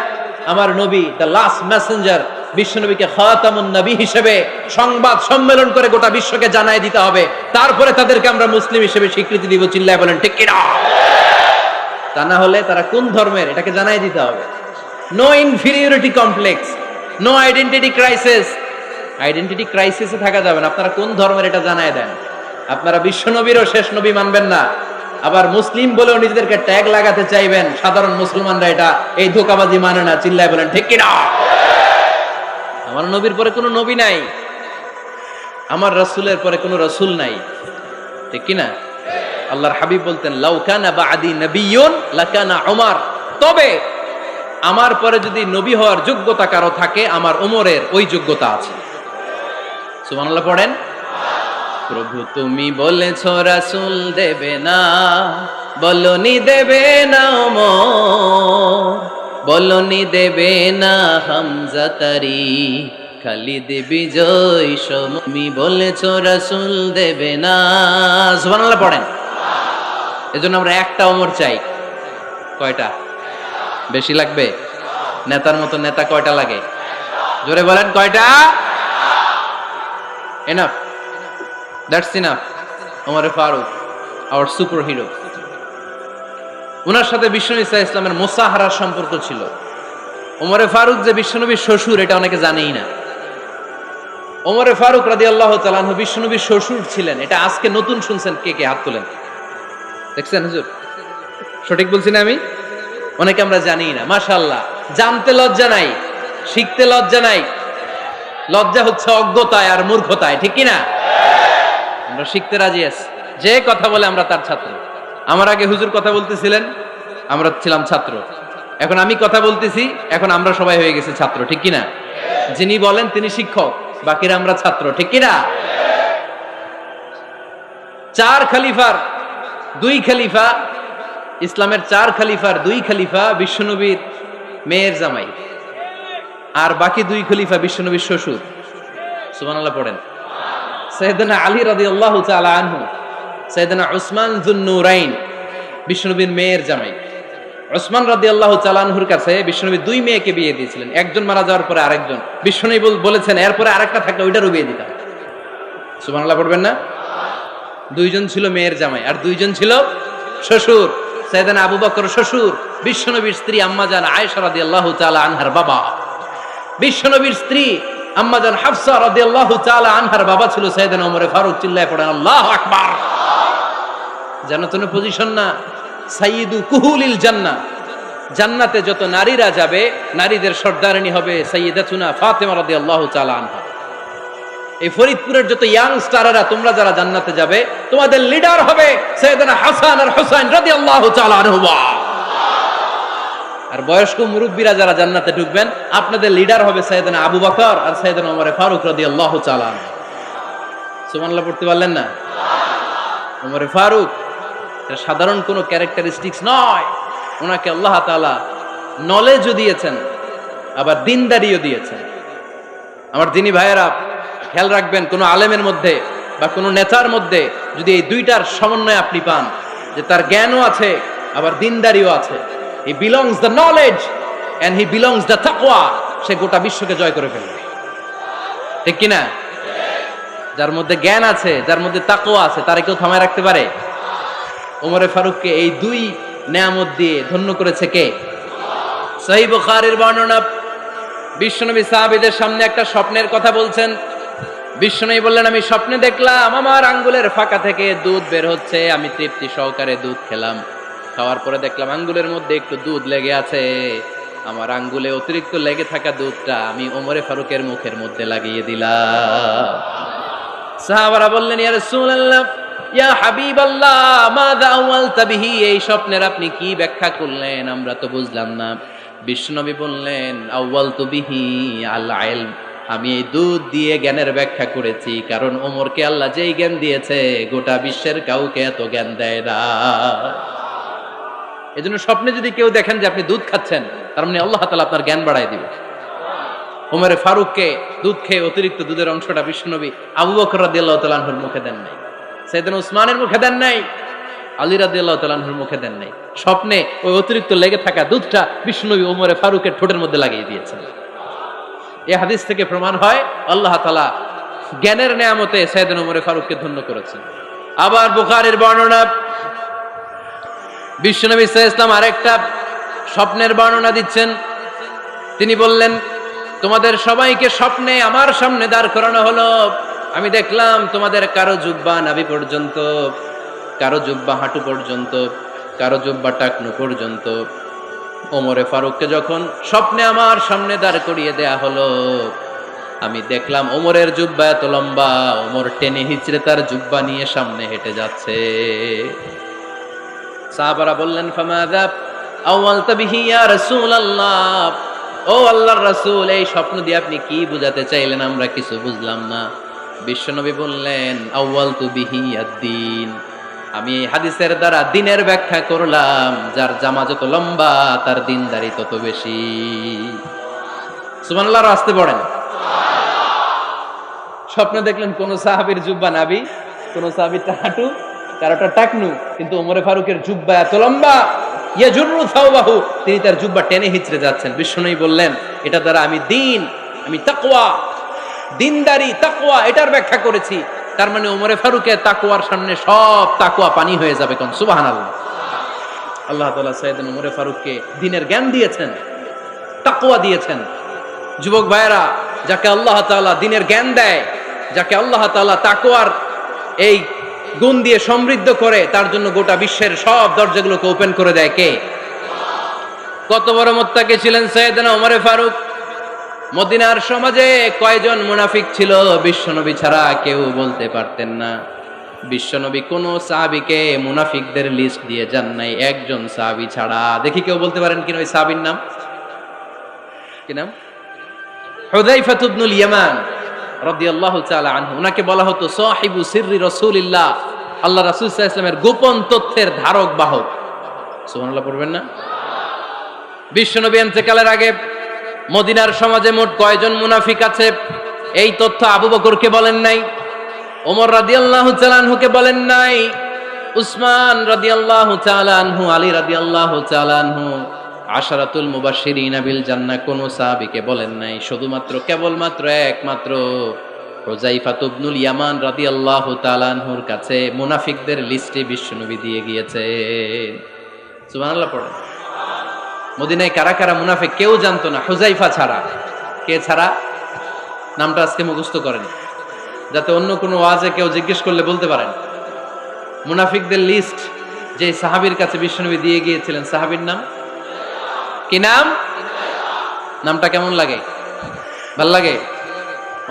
আমার নবী দ্য লাস্ট মেসেঞ্জার বিশ্বনবীকে খাতামুন নবী হিসেবে সংবাদ সম্মেলন করে গোটা বিশ্বকে জানায় দিতে হবে, তারপরে তাদেরকে আমরা মুসলিম হিসেবে স্বীকৃতি দিব, চিল্লায় বলেন ঠিক কি না? তা না হলে তারা কোন ধর্মের এটাকে জানায় দিতে হবে। No inferiority complex, no identity crisis. Identity ক্রাইসিসে থাকা যাবে না। আপনারা কোন ধর্মের এটা জানায় দেন। আপনারা বিশ্বনবীরও শেষ নবী মানবেন না, আবার মুসলিম বলেও নিজেদেরকে ট্যাগ লাগাতে চাইবেন। সাধারণ মুসলমানরা এটা এই ধোঁকাবাজি মানে না, চিল্লায় বলেন ঠিক কি না? আমার নবীর পরে কোনো নবী নাই, আমার রাসূলের পরে কোনো রাসূল নাই, ঠিক কি না? আল্লাহর হাবিব বলতেন লাউ কানা বা'দি নাবিয়্যুন লাকানা উমর, তবে আমার পরে যদি নবী হওয়ার যোগ্যতা কারো থাকে, আমার ওমরের ওই যোগ্যতা আছে। সুবহানাল্লাহ পড়েন। প্রভু তুমি বলেছ রাসূল দেবে না, বলনি দেবে না ওমর, বলনি দেবে না হামজা তারি, খালিদ বিজয় সম, তুমি বলেছ রাসূল দেবে না। সুবহানাল্লাহ পড়েন। এজন্য আমরা একটা ওমর চাই। কয়টা? বেশি লাগবে? নেতার মতো নেতা কয়টা লাগে? জোরে বলেন কয়টা? Enough, that's enough. ওমরে ফারুক আওয়ার সুপার হিরো। ওনার সাথে বিশ্বনবী সাল্লাল্লাহু আলাইহি ওয়াসাল্লামের মুসাহারার সম্পর্ক ছিল। ওমরে ফারুক যে বিশ্বনবীর শ্বশুর, এটা অনেকে জানেই না। ওমরে ফারুক রাদিয়াল্লাহু তাআলা আনহু বিশ্বনবীর শ্বশুর ছিলেন। এটা আজকে নতুন শুনছেন, কে কে হাত তোলেন? দেখছেন হুজুর? সঠিক বলছি না আমি? অনেকে আমরা জানি না। মাশাআল্লাহ, জানতে লজ্জা নাই, শিখতে লজ্জা নাই। লজ্জা হচ্ছে অজ্ঞতায় আর মূর্খতায়, ঠিক কি না? আমরা শিখতে রাজি আছি। যে কথা বলে আমরা তার ছাত্র। আমার আগে হুজুর কথা বলতেছিলেন, আমরা ছিলাম ছাত্র। এখন আমি কথা বলতেছি, এখন আমরা সবাই হয়ে গেছে ছাত্র, ঠিক কি না? যিনি বলেন তিনি শিক্ষক, বাকিরা আমরা ছাত্র, ঠিক কি না? 4 খলিফার 2 খলিফা, ইসলামের 4 খলিফার 2 খলিফা বিশ্বনবীর মেয়ের জামাই, আর বাকি 2 খলিফা বিশ্বনবীর শ্বশুর। সুবহানাল্লাহ পড়েন। সাইয়েদনা আলী রাদিয়াল্লাহু তাআলা আনহু, সাইয়েদনা উসমান যুন-নূরাইন বিশ্বনবীর মেয়ের জামাই। উসমান রাদিয়াল্লাহু তাআলা আনহুর কাছে বিশ্বনবী 2 মেয়েকে বিয়ে দিয়েছিলেন। একজন মারা যাওয়ার পরে আরেকজন। বিশ্বনবী বলেছেন এরপরে আরেকটা থাকলে ওইটারও বিয়ে দিতাম। সুবহানাল্লাহ পড়বেন না? 2 জন ছিল মেয়ের জামাই আর 2 জন ছিল শ্বশুর। সাইয়েদনা আবু বকর শ্বশুর, বিশ্বনবীর স্ত্রী আম্মাজান আয়েশা রাদিয়াল্লাহু তাআলা আনহার বাবা। বিশ্বনবীর স্ত্রী আম্মাজান হাফসা রাদিয়াল্লাহু তাআলা আনহার বাবা ছিল সাইয়েদনা ওমর ফারুক। চিল্লায় পড়েন আল্লাহু আকবার। জানো তো পজিশন না? সাইয়্যিদু কুহুলিল জান্নাহ, জান্নাতে যত নারীরা যাবে, নারীদের সর্দারিনী হবে সাইয়্যিদাতুনা ফাতেমা রাদিয়াল্লাহু তাআলা আনহা। এই ফরিদপুরের যত ইয়াং স্টাররা, তোমরা যারা জান্নাতে যাবে, তোমাদের লিডার হবে সাইয়েদনা হাসান আর হুসাইন রাদিয়াল্লাহু তাআলা আনহুমা। আর বয়স্ক মুরব্বীরা যারা জান্নাতে ঢুকবেন, আপনাদের লিডার হবে সাইয়েদনা আবু বকর আর সাইয়েদনা ওমর ফারুক রাদিয়াল্লাহু তাআলা আনহু। সুবহানাল্লাহ পড়তে পারলেন না? ওমর ফারুক এটা সাধারণ কোনো ক্যারেক্টারিস্টিক্স নয়, ওনাকে আল্লাহ তাআলা নলেজও দিয়েছেন, আবার দিনদারিও দিয়েছেন। আমার দিনী ভাইয়েরা খেয়াল রাখবেন, কোনো আলেমের মধ্যে বা কোনো নেতার মধ্যে যদি এই দুইটার সমন্বয় আপনি পান, যে তার জ্ঞানও আছে আবার দিনদারিও আছে, he belongs the knowledge and he belongs the তাকওয়া, সে গোটা বিশ্বকে জয় করে ফেলবে। ঠিক কিনা? যার মধ্যে জ্ঞান আছে, যার মধ্যে তাকওয়া আছে, তারে কেউ থামায় রাখতে পারে? ওমরে ফারুককে এই দুই নেয়ামত দিয়ে ধন্য করেছে কে? সহিহ বুখারীর বর্ণনা, বিশ্বনবী সাহাবীদের সামনে একটা স্বপ্নের কথা বলছেন। বিশ্বনবী বললেন, আমি স্বপ্নে দেখলাম আমার আঙ্গুলের ফাঁকা থেকে দুধ বের হচ্ছে, আমি তৃপ্তি সহকারে দুধ খেলাম। খাওয়ার পরে দেখলাম আঙ্গুলের মধ্যে একটু দুধ লেগে আছে। আমার আঙ্গুলে অতিরিক্ত লেগে থাকা দুধটা আমি ওমরে ফারুকের মুখের মধ্যে লাগিয়ে দিলাম। সাহাবারা বললেন, ইয়া রাসূলুল্লাহ, ইয়া হাবিবাল্লাহ, মাযা আওয়ালতা বিহি, এই স্বপ্নের আপনি কি ব্যাখ্যা করলেন, আমরা তো বুঝলাম না। বিশ্বনবী বললেন, আওয়ালতু বিহি আল ইলম, আমি এই দুধ দিয়ে জ্ঞানের ব্যাখ্যা করেছি, কারণ ওমরকে আল্লাহ যেই জ্ঞান দিয়েছে গোটা বিশ্বের কাউকে এত জ্ঞান দেয় না। এজন্য স্বপ্নে যদি কেউ দেখেন যে আপনি দুধ খাচ্ছেন, তার মানে আল্লাহ তাআলা আপনার জ্ঞান বাড়ায় দিবে। ওমরে ফারুককে দুধ খেয়ে অতিরিক্ত দুধের অংশটা বিশ্বনবী আবু বকর রাদিয়াল্লাহু তাআলা আনহুর মুখে দেন নাই, সাইয়েদনা উসমানের মুখে দেন নাই, আলী রাদিয়াল্লাহু তাআলা আনহুর মুখে দেন নাই। স্বপ্নে ওই অতিরিক্ত লেগে থাকা দুধটা বিশ্বনবী ওমরে ফারুকের ঠোঁটের মধ্যে লাগিয়ে দিয়েছেন। এই হাদিস থেকে প্রমাণ হয় আল্লাহ তাআলা জ্ঞানের নেয়ামতে সাইয়েদনা ওমরে ফারুককে ধন্য করেছেন। আবার বুখারীর বর্ণনা, বিশ্বনবী সাল্লাল্লাহু আলাইহি ওয়াসাল্লাম আরেকটা স্বপ্নের বর্ণনা দিচ্ছেন। তিনি বললেন, তোমাদের সবাইকে স্বপ্নে আমার সামনে দাঁড় করানো হলো। আমি দেখলাম তোমাদের কারো জুব্বা নাভি পর্যন্ত, কারো জুব্বা হাঁটু পর্যন্ত, কারো জুব্বা টাকনু পর্যন্ত। ওমরে ফারুককে যখন স্বপ্নে আমার সামনে দাঁড় করিয়ে দেয়া হলো, আমি দেখলাম ওমরের জুব্বা এত লম্বা, ওমর টেনে হিচড়ে তার জুব্বা নিয়ে সামনে হেঁটে যাচ্ছে। সাহাবারা বললেন, ফামাযা আওয়ালতা বিহি ইয়া রাসূলুল্লাহ, ও আল্লাহর রাসূল, এই স্বপ্ন দিয়ে আপনি কি বুঝাতে চাইলেন, আমরা কিছু বুঝলাম না। বিশ্বনবী বললেন, আউয়ালতু বিহি আদ-দীন, আমি এই হাদিসের দ্বারা দিনের ব্যাখ্যা করলাম, যার জামা যত লম্বা তার দিনদারি তত বেশি। সুবহানাল্লাহ, আসতে পড়েন। স্বপ্নে দেখলেন কোন সাহাবীর জুব্বা নাভি, কোন সাহাবীর হাঁটু, কারোটা টাকনু, কিন্তু ওমরে ফারুকের জুব্বা এত লম্বা, ইয়াজুরু সাওবাহু, তিনি তার জুব্বা টেনে হিচড়ে যাচ্ছেন। বিশ্বনবী বললেন, এটা দ্বারা আমি দিন, আমি তাকওয়া, দিনদারি, তাকওয়া, এটার ব্যাখ্যা করেছি। তার মানে ওমরে ফারুকের তাকওয়ার সামনে সব তাকওয়া পানি হয়ে যাবে। কোন সুবহানাল্লাহ। আল্লাহ তাআলা সাইয়েদনা ওমরে ফারুককে দ্বীনের জ্ঞান দিয়েছেন, তাকওয়া দিয়েছেন। যুবক ভাইয়েরা, যাকে আল্লাহ তাআলা দ্বীনের জ্ঞান দেয়, যাকে আল্লাহ তাআলা তাকওয়ার এই গুণ দিয়ে সমৃদ্ধ করে, তার জন্য গোটা বিশ্বের সব দরজাগুলোকে ওপেন করে দেয় কে? কত বড় মুত্তাকি ছিলেন সাইয়েদনা ওমরে ফারুক। মদিনার সমাজে কয়জন মুনাফিক ছিল বিশ্বনবী ছাড়া কেউ বলতে পারতেন না। বিশ্বনবী কোন সাহাবীকে মুনাফিকদের লিস্ট দিয়ে যান নাই, একজন সাহাবী ছাড়া। দেখি কেউ বলতে পারেন কিনা ওই সাহাবীর নাম? কি নাম? হুযায়ফা ইবনুল ইয়ামান রাদিয়াল্লাহু তাআলা আনহু। উনাকে বলা হতো সাহিবু সিররি রাসূলিল্লাহ, আল্লাহ রাসূল সাল্লাল্লাহু আলাইহি ওয়াসাল্লামের গোপন তথ্যের ধারক বাহক। সুবহানাল্লাহ পড়বেন না? বিশ্বনবী ইন্তেকালের আগে মদিনার সমাজে মোট কয়জন মুনাফিক আছে, এই তথ্য আবু বকরকে বলেন নাই, ওমর রাদিয়াল্লাহু তাআলা আনহুকে বলেন নাই, উসমান রাদিয়াল্লাহু তাআলা আনহু, আলী রাদিয়াল্লাহু তাআলা আনহু, আশারাতুল মুবাশশিরিনা বিল জান্নাহ কোন সাহাবীকে বলেন নাই। শুধুমাত্র কেবলমাত্র একমাত্র হুযায়ফা ইবনুল ইয়ামান রাদিয়াল্লাহু তাআলা আনহুর কাছে মুনাফিকদের লিস্টে বিশ্বনবী দিয়ে গিয়েছেন। সুবহানাল্লাহ পড়েন। মদিনায় কারা কারা মুনাফিক কেউ জানতো না, হুযায়ফা ছাড়া। কে ছাড়া? নামটা আজকে মুখস্থ করেন, যাতে অন্য কোনো ওয়াজে কেউ জিজ্ঞেস করলে বলতে পারেন। মুনাফিকদের লিস্ট যে সাহাবীর কাছে বিশ্বনবী দিয়ে গিয়েছিলেন, সাহাবীর নাম কি? নাম? নামটা কেমন লাগে? ভাল লাগে?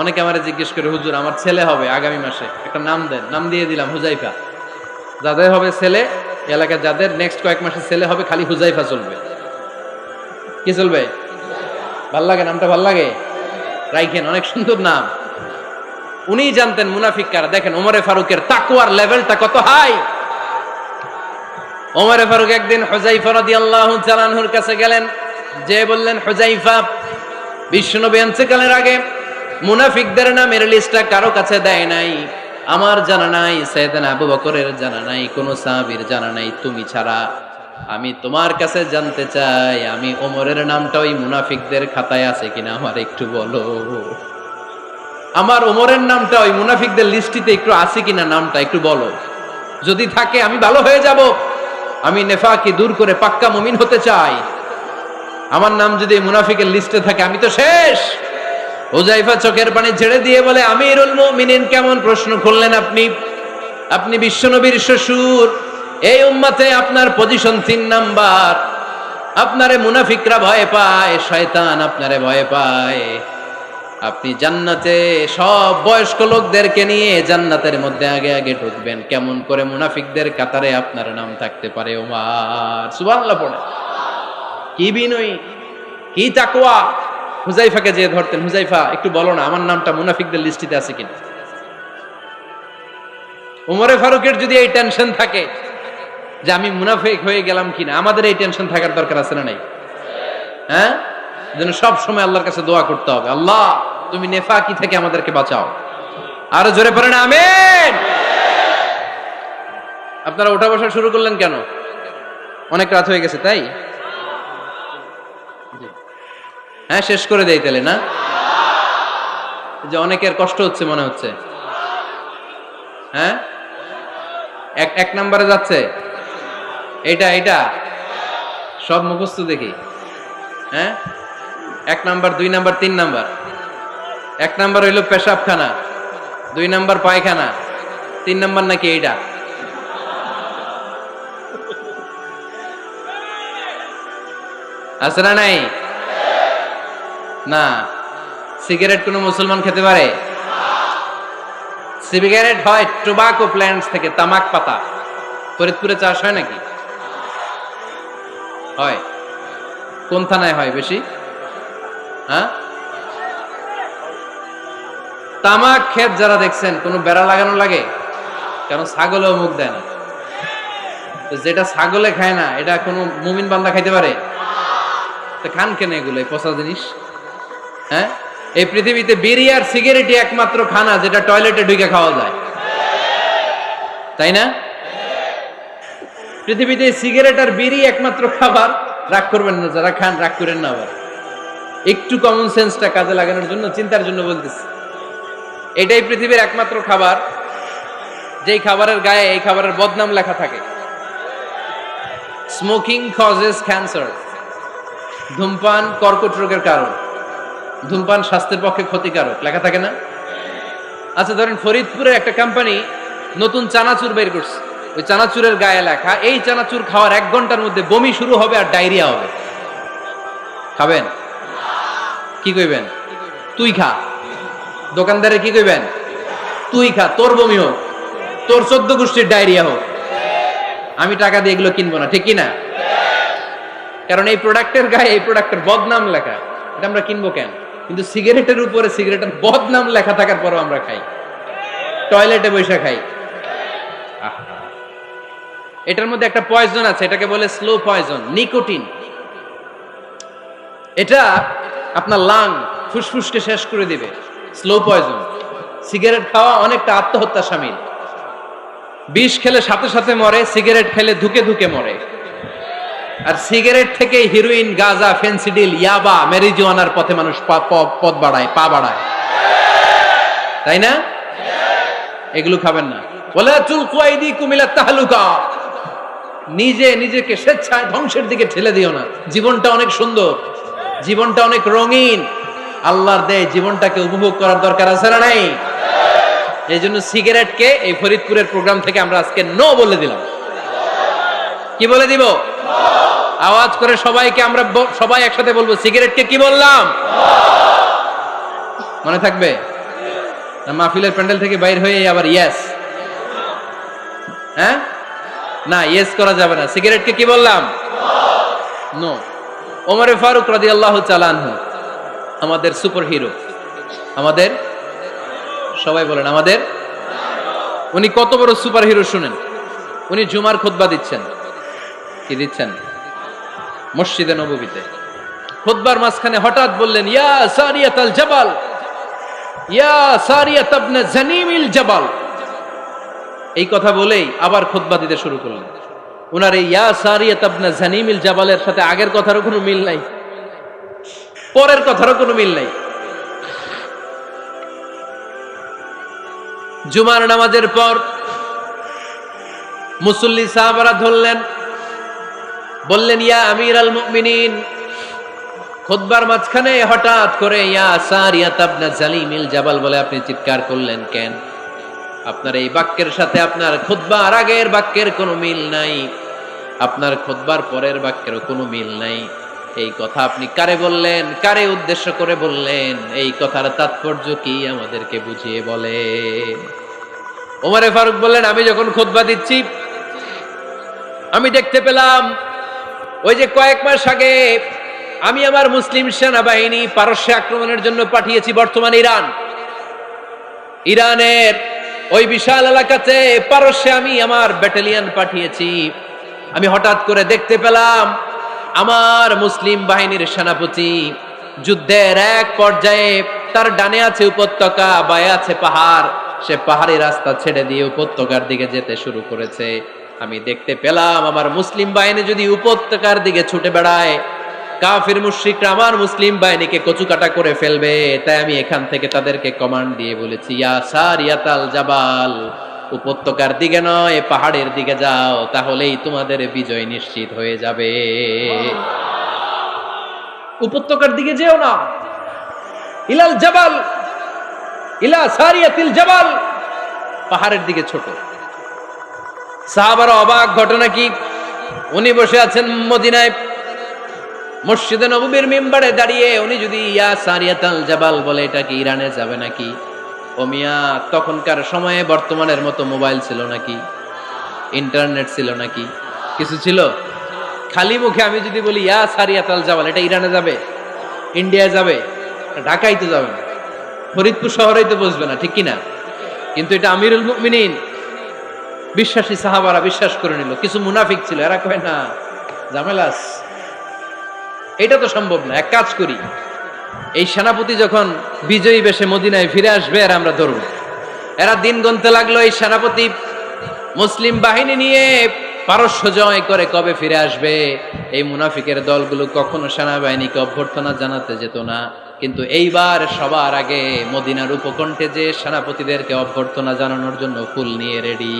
অনেকে আমারে জিজ্ঞেস করে, হুজুর আমার ছেলে হবে আগামী মাসে, একটা নাম দেন। নাম দিয়ে দিলাম হুযায়ফা। যাদের হবে ছেলে, এলাকায় যাদের নেক্সট কয়েক মাসে ছেলে হবে, খালি হুযায়ফা চলবে। কি চলবে? ভাল লাগে নামটা? ভাল লাগে, রাইখেন, অনেক সুন্দর নাম। উনি জানতেন মুনাফিক কারা। দেখেন ওমরে ফারুকের তাকওয়ার লেভেলটা কত হাই। ওমরে ফারুক একদিন হুযায়ফা রাদিয়াল্লাহু তাআলা আনহুর কাছে গেলেন, যে বললেন, হুযায়ফা, বিশ্বনবী ইন্তেকালের আগে মুনাফিকদের নামের লিস্টটা কারো কাছে দেয় নাই, আমার জানা নাই, সাইয়েদনা আবু বকরের জানা নাই, কোন সাহাবীর জানা নাই, তুমি ছাড়া। আমি তোমার কাছে জানতে চাই, আমি ওমরের নামটা ওই মুনাফিকদের খাতায় আছে কিনা আমার একটু বলো। আমার ওমরের নামটা ওই মুনাফিকদের লিস্টিতে একটু আছে কিনা, নামটা একটু বলো। যদি থাকে আমি ভালো হয়ে যাব, আমি নেফাকি দূর করে পাক্কা মুমিন হতে চাই। আমার নাম যদি মুনাফিকের লিস্টে থাকে আমি তো শেষ। হুযায়ফা চোখের পানি ছেড়ে দিয়ে বলে, আমিরুল মুমিনিন, কেমন প্রশ্ন করলেন আপনি? আপনি বিশ্বনবীর শ্বশুর, এই উম্মতে আপনার পজিশন 3 নাম্বার। আপনারে মুনাফিকরা ভয় পায়, শয়তান আপনারে ভয় পায়। আপনি জান্নাতে সব বয়স্ক লোকদেরকে নিয়ে জান্নাতের মধ্যে আগে আগে ঢুকবেন, কেমন করে মুনাফিকদের কাতারে আপনার নাম থাকতে পারে ওমর? সুবহানাল্লাহ পড়ে। কি বিনয়ী, কি তাকওয়া। হুযায়ফাকে যে ধরতেন, হুযায়ফা একটু বলো না আমার নামটা মুনাফিকদের লিস্টিতে আছে কিনা। ওমরে ফারুকের যদি এই টেনশন থাকে যে আমি মুনাফিক হয়ে গেলাম কিনা, আমাদের এই টেনশন থাকার দরকার আছে না নাই? হ্যাঁ, যেন সব সময় আল্লাহর কাছে দোয়া করতে হবে, আল্লাহ তুমি নেফাকি থেকে আমাদেরকে বাঁচাও। আরো জোরে পড়েন আমিন। আপনারা ওঠা বসা শুরু করলেন কেন? অনেক রাত হয়ে গেছে তাই? হ্যাঁ, শেষ করে দেই তাহলে না? যে অনেকের কষ্ট হচ্ছে মনে হচ্ছে। হ্যাঁ, এক নম্বরে যাচ্ছে এটা সব মুখস্থ দেখি। হ্যাঁ, 1 নাম্বার, 2 নাম্বার, 3 নাম্বার। 1 নাম্বার হইল পেশাবখানা, 2 নাম্বার পায়খানা, 3 নাম্বার নাকি এইটা? আছে না নাই? না। সিগারেট কোন মুসলমান খেতে পারে? সিগারেট হয় টোবাকো প্ল্যান্টস থেকে, তামাক পাতা। ফরিদপুরে চাষ হয় নাকি? হয়। কোন থানায় হয় বেশি? হ্যাঁ, তামাক ক্ষেত যারা দেখছেন, কোন বেড়া লাগানো লাগে? কারণ ছাগলেও মুখ দেয় না। তো যেটা ছাগলে খায় না, এটা কোনো মুমিন বান্দা খাইতে পারে? তো খান কেন এগুলো, পচা জিনিস? হ্যাঁ, এই পৃথিবীতে বিড়ি আর সিগারেটই একমাত্র খানা যেটা টয়লেটে ঢুকে খাওয়া যায়, তাই না? পৃথিবীতে সিগারেট আর বিড়ি একমাত্র খাবার। রাগ করবেন না, যারা খান রাগ করেন না। আবার একটু কমন সেন্সটা কাজে লাগানোর জন্য, চিন্তার জন্য বলতেছি। এটাই পৃথিবীর একমাত্র খাবার যেই খাবারের গায়ে এই খাবারের বদনাম লেখা থাকে, স্মোকিং কজেস ক্যান্সার। ধূমপান কর্কট রোগের কারণ, ধূমপান স্বাস্থ্যের পক্ষে ক্ষতিকারক, লেখা থাকে না? আচ্ছা ধরেন ফরিদপুরের একটা কোম্পানি নতুন চানাচুর বের করছে, ওই চানাচুরের গায়ে লেখা, এই চানাচুর খাওয়ার 1 ঘন্টার মধ্যে বমি শুরু হবে আর ডায়রিয়া হবে। খাবেন? কি কইবেন? তুই খা। দোকানদারে কি কইবেন? তুই খা, তোর বমি হোক, তোর 14 গোষ্ঠীর ডায়রিয়া হোক, আমি টাকা দিয়ে এগুলো কিনবো না, ঠিক কিনা? কারণ এই প্রোডাক্টের গায়ে এই প্রোডাক্টের বদনাম লেখা, এটা আমরা কিনবো কেন? কিন্তু সিগারেটের উপরে সিগারেটের বদনাম লেখা থাকার পরও আমরা খাই, টয়লেটে বসে খাই। এটার মধ্যে একটা পয়জন আছে, এটাকে বলে স্লো পয়জন, নিকোটিন। এটা আপনার লাং, ফুসফুসকে শেষ করে দিবে। Slow poison. সিগারেট খাওয়া অনেকটা আত্মহত্যা শামিল। বিষ খেলে সাথে সাথে মরে, সিগারেট খেলে ধুকে ধুকে মরে। আর সিগারেট থেকে হিরোইন, গাঁজা, ফেন্সিডিল, ইয়াবা, ম্যারিজুয়ানার পথে মানুষ পথ বাড়ায়, পা বাড়ায়, তাই না? এগুলো খাবেন না। ওয়ালা তুলকু আইদিকুম ইলা তাহলুকা, নিজেকে স্বেচ্ছায় ধ্বংসের দিকে ঠেলে দিও না। জীবনটা অনেক সুন্দর, জীবনটা অনেক রঙিন, আল্লাহর দেয় জীবনটাকে উপভোগ করার দরকার আছে না নাই? এই জন্য সিগারেটকে এই ফরিদপুরের প্রোগ্রাম থেকে আমরা আজকে নো বলে দিলাম। কি বলে দিব? আওয়াজ করে সবাইকে, আমরা সবাই একসাথে বলবো, সিগারেটকে কি বললাম? মনে থাকবে না? মাহফিলের প্যান্ডেল থেকে বাইর হয়ে আবার ইয়েস, হ্যাঁ না, ইয়েস করা যাবে না। সিগারেটকে কি বললাম? নো। ওমরে ফারুক রাদিয়াল্লাহু তাআলা আনহু আমাদের সুপার হিরো, আমাদের সবাই বলেন আমাদের, উনি কত বড় সুপার হিরো শুনেন। উনি জুমার খুতবা দিচ্ছেন, কি দিচ্ছেন? মসজিদে নববীতে খুতবার মাঝখানে হঠাৎ বললেন, ইয়া সারিয়াতাল জাবাল, ইয়া সারিয়াত ইবনে জানিমিল জাবাল। এই কথা বলেই আবার খুতবা দিতে শুরু করলেন। উনার এই ইয়া সারিয়াত ইবনে জানিমিল জাবালের সাথে আগের কথারও কোনো মিল নাই, পরের কথারও কোনো মিল নাই। জুমার নামাজের পর মুসল্লি সাহাবারা ধরলেন, বললেন, ইয়া আমিরাল মুমিনিন। খুতবার মাঝখানে হঠাৎ করে ইয়া সারিয়াত ইবনে জালিমিল জাবাল বলে আপনি চিৎকার করলেন কেন? আপনার এই বাক্যের সাথে আপনার খুতবার আগের বাক্যের কোনো মিল নাই, আপনার খুতবার পরের বাক্যেরও কোনো মিল নাই। এই কথা আপনি কারে বললেন, কারে উদ্দেশ্য করে বললেন? এই কথার তাৎপর্য কি আমাদেরকে বুঝিয়ে বলে। ওমরে ফারুক বললেন, আমি যখন খুতবা দিচ্ছি আমি দেখতে পেলাম ওই যে কয়েক মাস আগে আমি আমার মুসলিম সেনাবাহিনী পারস্যে আক্রমণের জন্য পাঠিয়েছি, বর্তমান ইরানের ওই বিশাল এলাকাতে পারস্যে আমি আমার ব্যাটালিয়ন পাঠিয়েছি। আমি হঠাৎ করে দেখতে পেলাম আমার মুসলিম বাহিনীর সেনাপতি যুদ্ধের এক পর্যায়ে তার ডানে আছে উপত্যকা, বায়ে আছে পাহাড়, সে পাহাড়ি রাস্তা ছেড়ে দিয়ে উপত্যকার দিকে যেতে শুরু করেছে। আমি দেখতে পেলাম আমার মুসলিম বাহিনী যদি উপত্যকার দিকে ছুটে বেড়ায়, কাফির মুশরিকরা আমার মুসলিম বাহিনীকে কচুকাটা করে ফেলবে। তাই আমি এখান থেকে তাদেরকে কমান্ড দিয়ে বলেছি, ইয়া সারিয়াতাল জাবাল, উপত্যকার দিকে নয় পাহাড়ের দিকে যাও, তাহলেই তোমাদের বিজয় নিশ্চিত হয়ে যাবে। উপত্যকার দিকে যেও না, ইলাল জাবাল, ইলা সারিয়াতিল জাবাল, পাহাড়ের দিকে ছোট। সাহাবারা অবাক, ঘটনা কি? উনি বসে আছেন মদিনায় মসজিদে নববীর মিম্বারে দাঁড়িয়ে, উনি যদি ইয়া সারিয়াতাল জাবাল বলে এটা কি ইরানে যাবে নাকি? ও মিয়া, তখনকার সময়ে বর্তমানের মতো মোবাইল ছিল নাকি, ইন্টারনেট ছিল নাকি, কিছু ছিল? খালি মুখে আমি যদি বলি ইয়া সারিয়াতাল জাবাল, এটা ইরানে যাবে, ইন্ডিয়ায় যাবে, ঢাকায় তো যাবে না, ফরিদপুর শহরেই তো বসবে না, ঠিক কিনা? কিন্তু এটা আমিরুল মুমিনিন বিশ্বাসী সাহাবারা বিশ্বাস করে নিল। কিছু মুনাফিক ছিল, এরা কয় না ঝামেলাস, এটা তো সম্ভব না। এক কাজ করি, এই সেনাপতি যখন বিজয়ী বেশে মদিনায় ফিরে আসবে আর আমরা ধরব। এরা দিন গুনতে লাগলো, এই সেনাপতি মুসলিম বাহিনী নিয়ে পারস্য জয় করে কবে ফিরে আসবে। এই মুনাফিকের দলগুলো কখনো সেনাবাহিনীকে অভ্যর্থনা জানাতে যেত না, কিন্তু এইবার সবার আগে মদিনার উপকণ্ঠে যে সেনাপতিদেরকে অভ্যর্থনা জানানোর জন্য ফুল নিয়ে রেডি,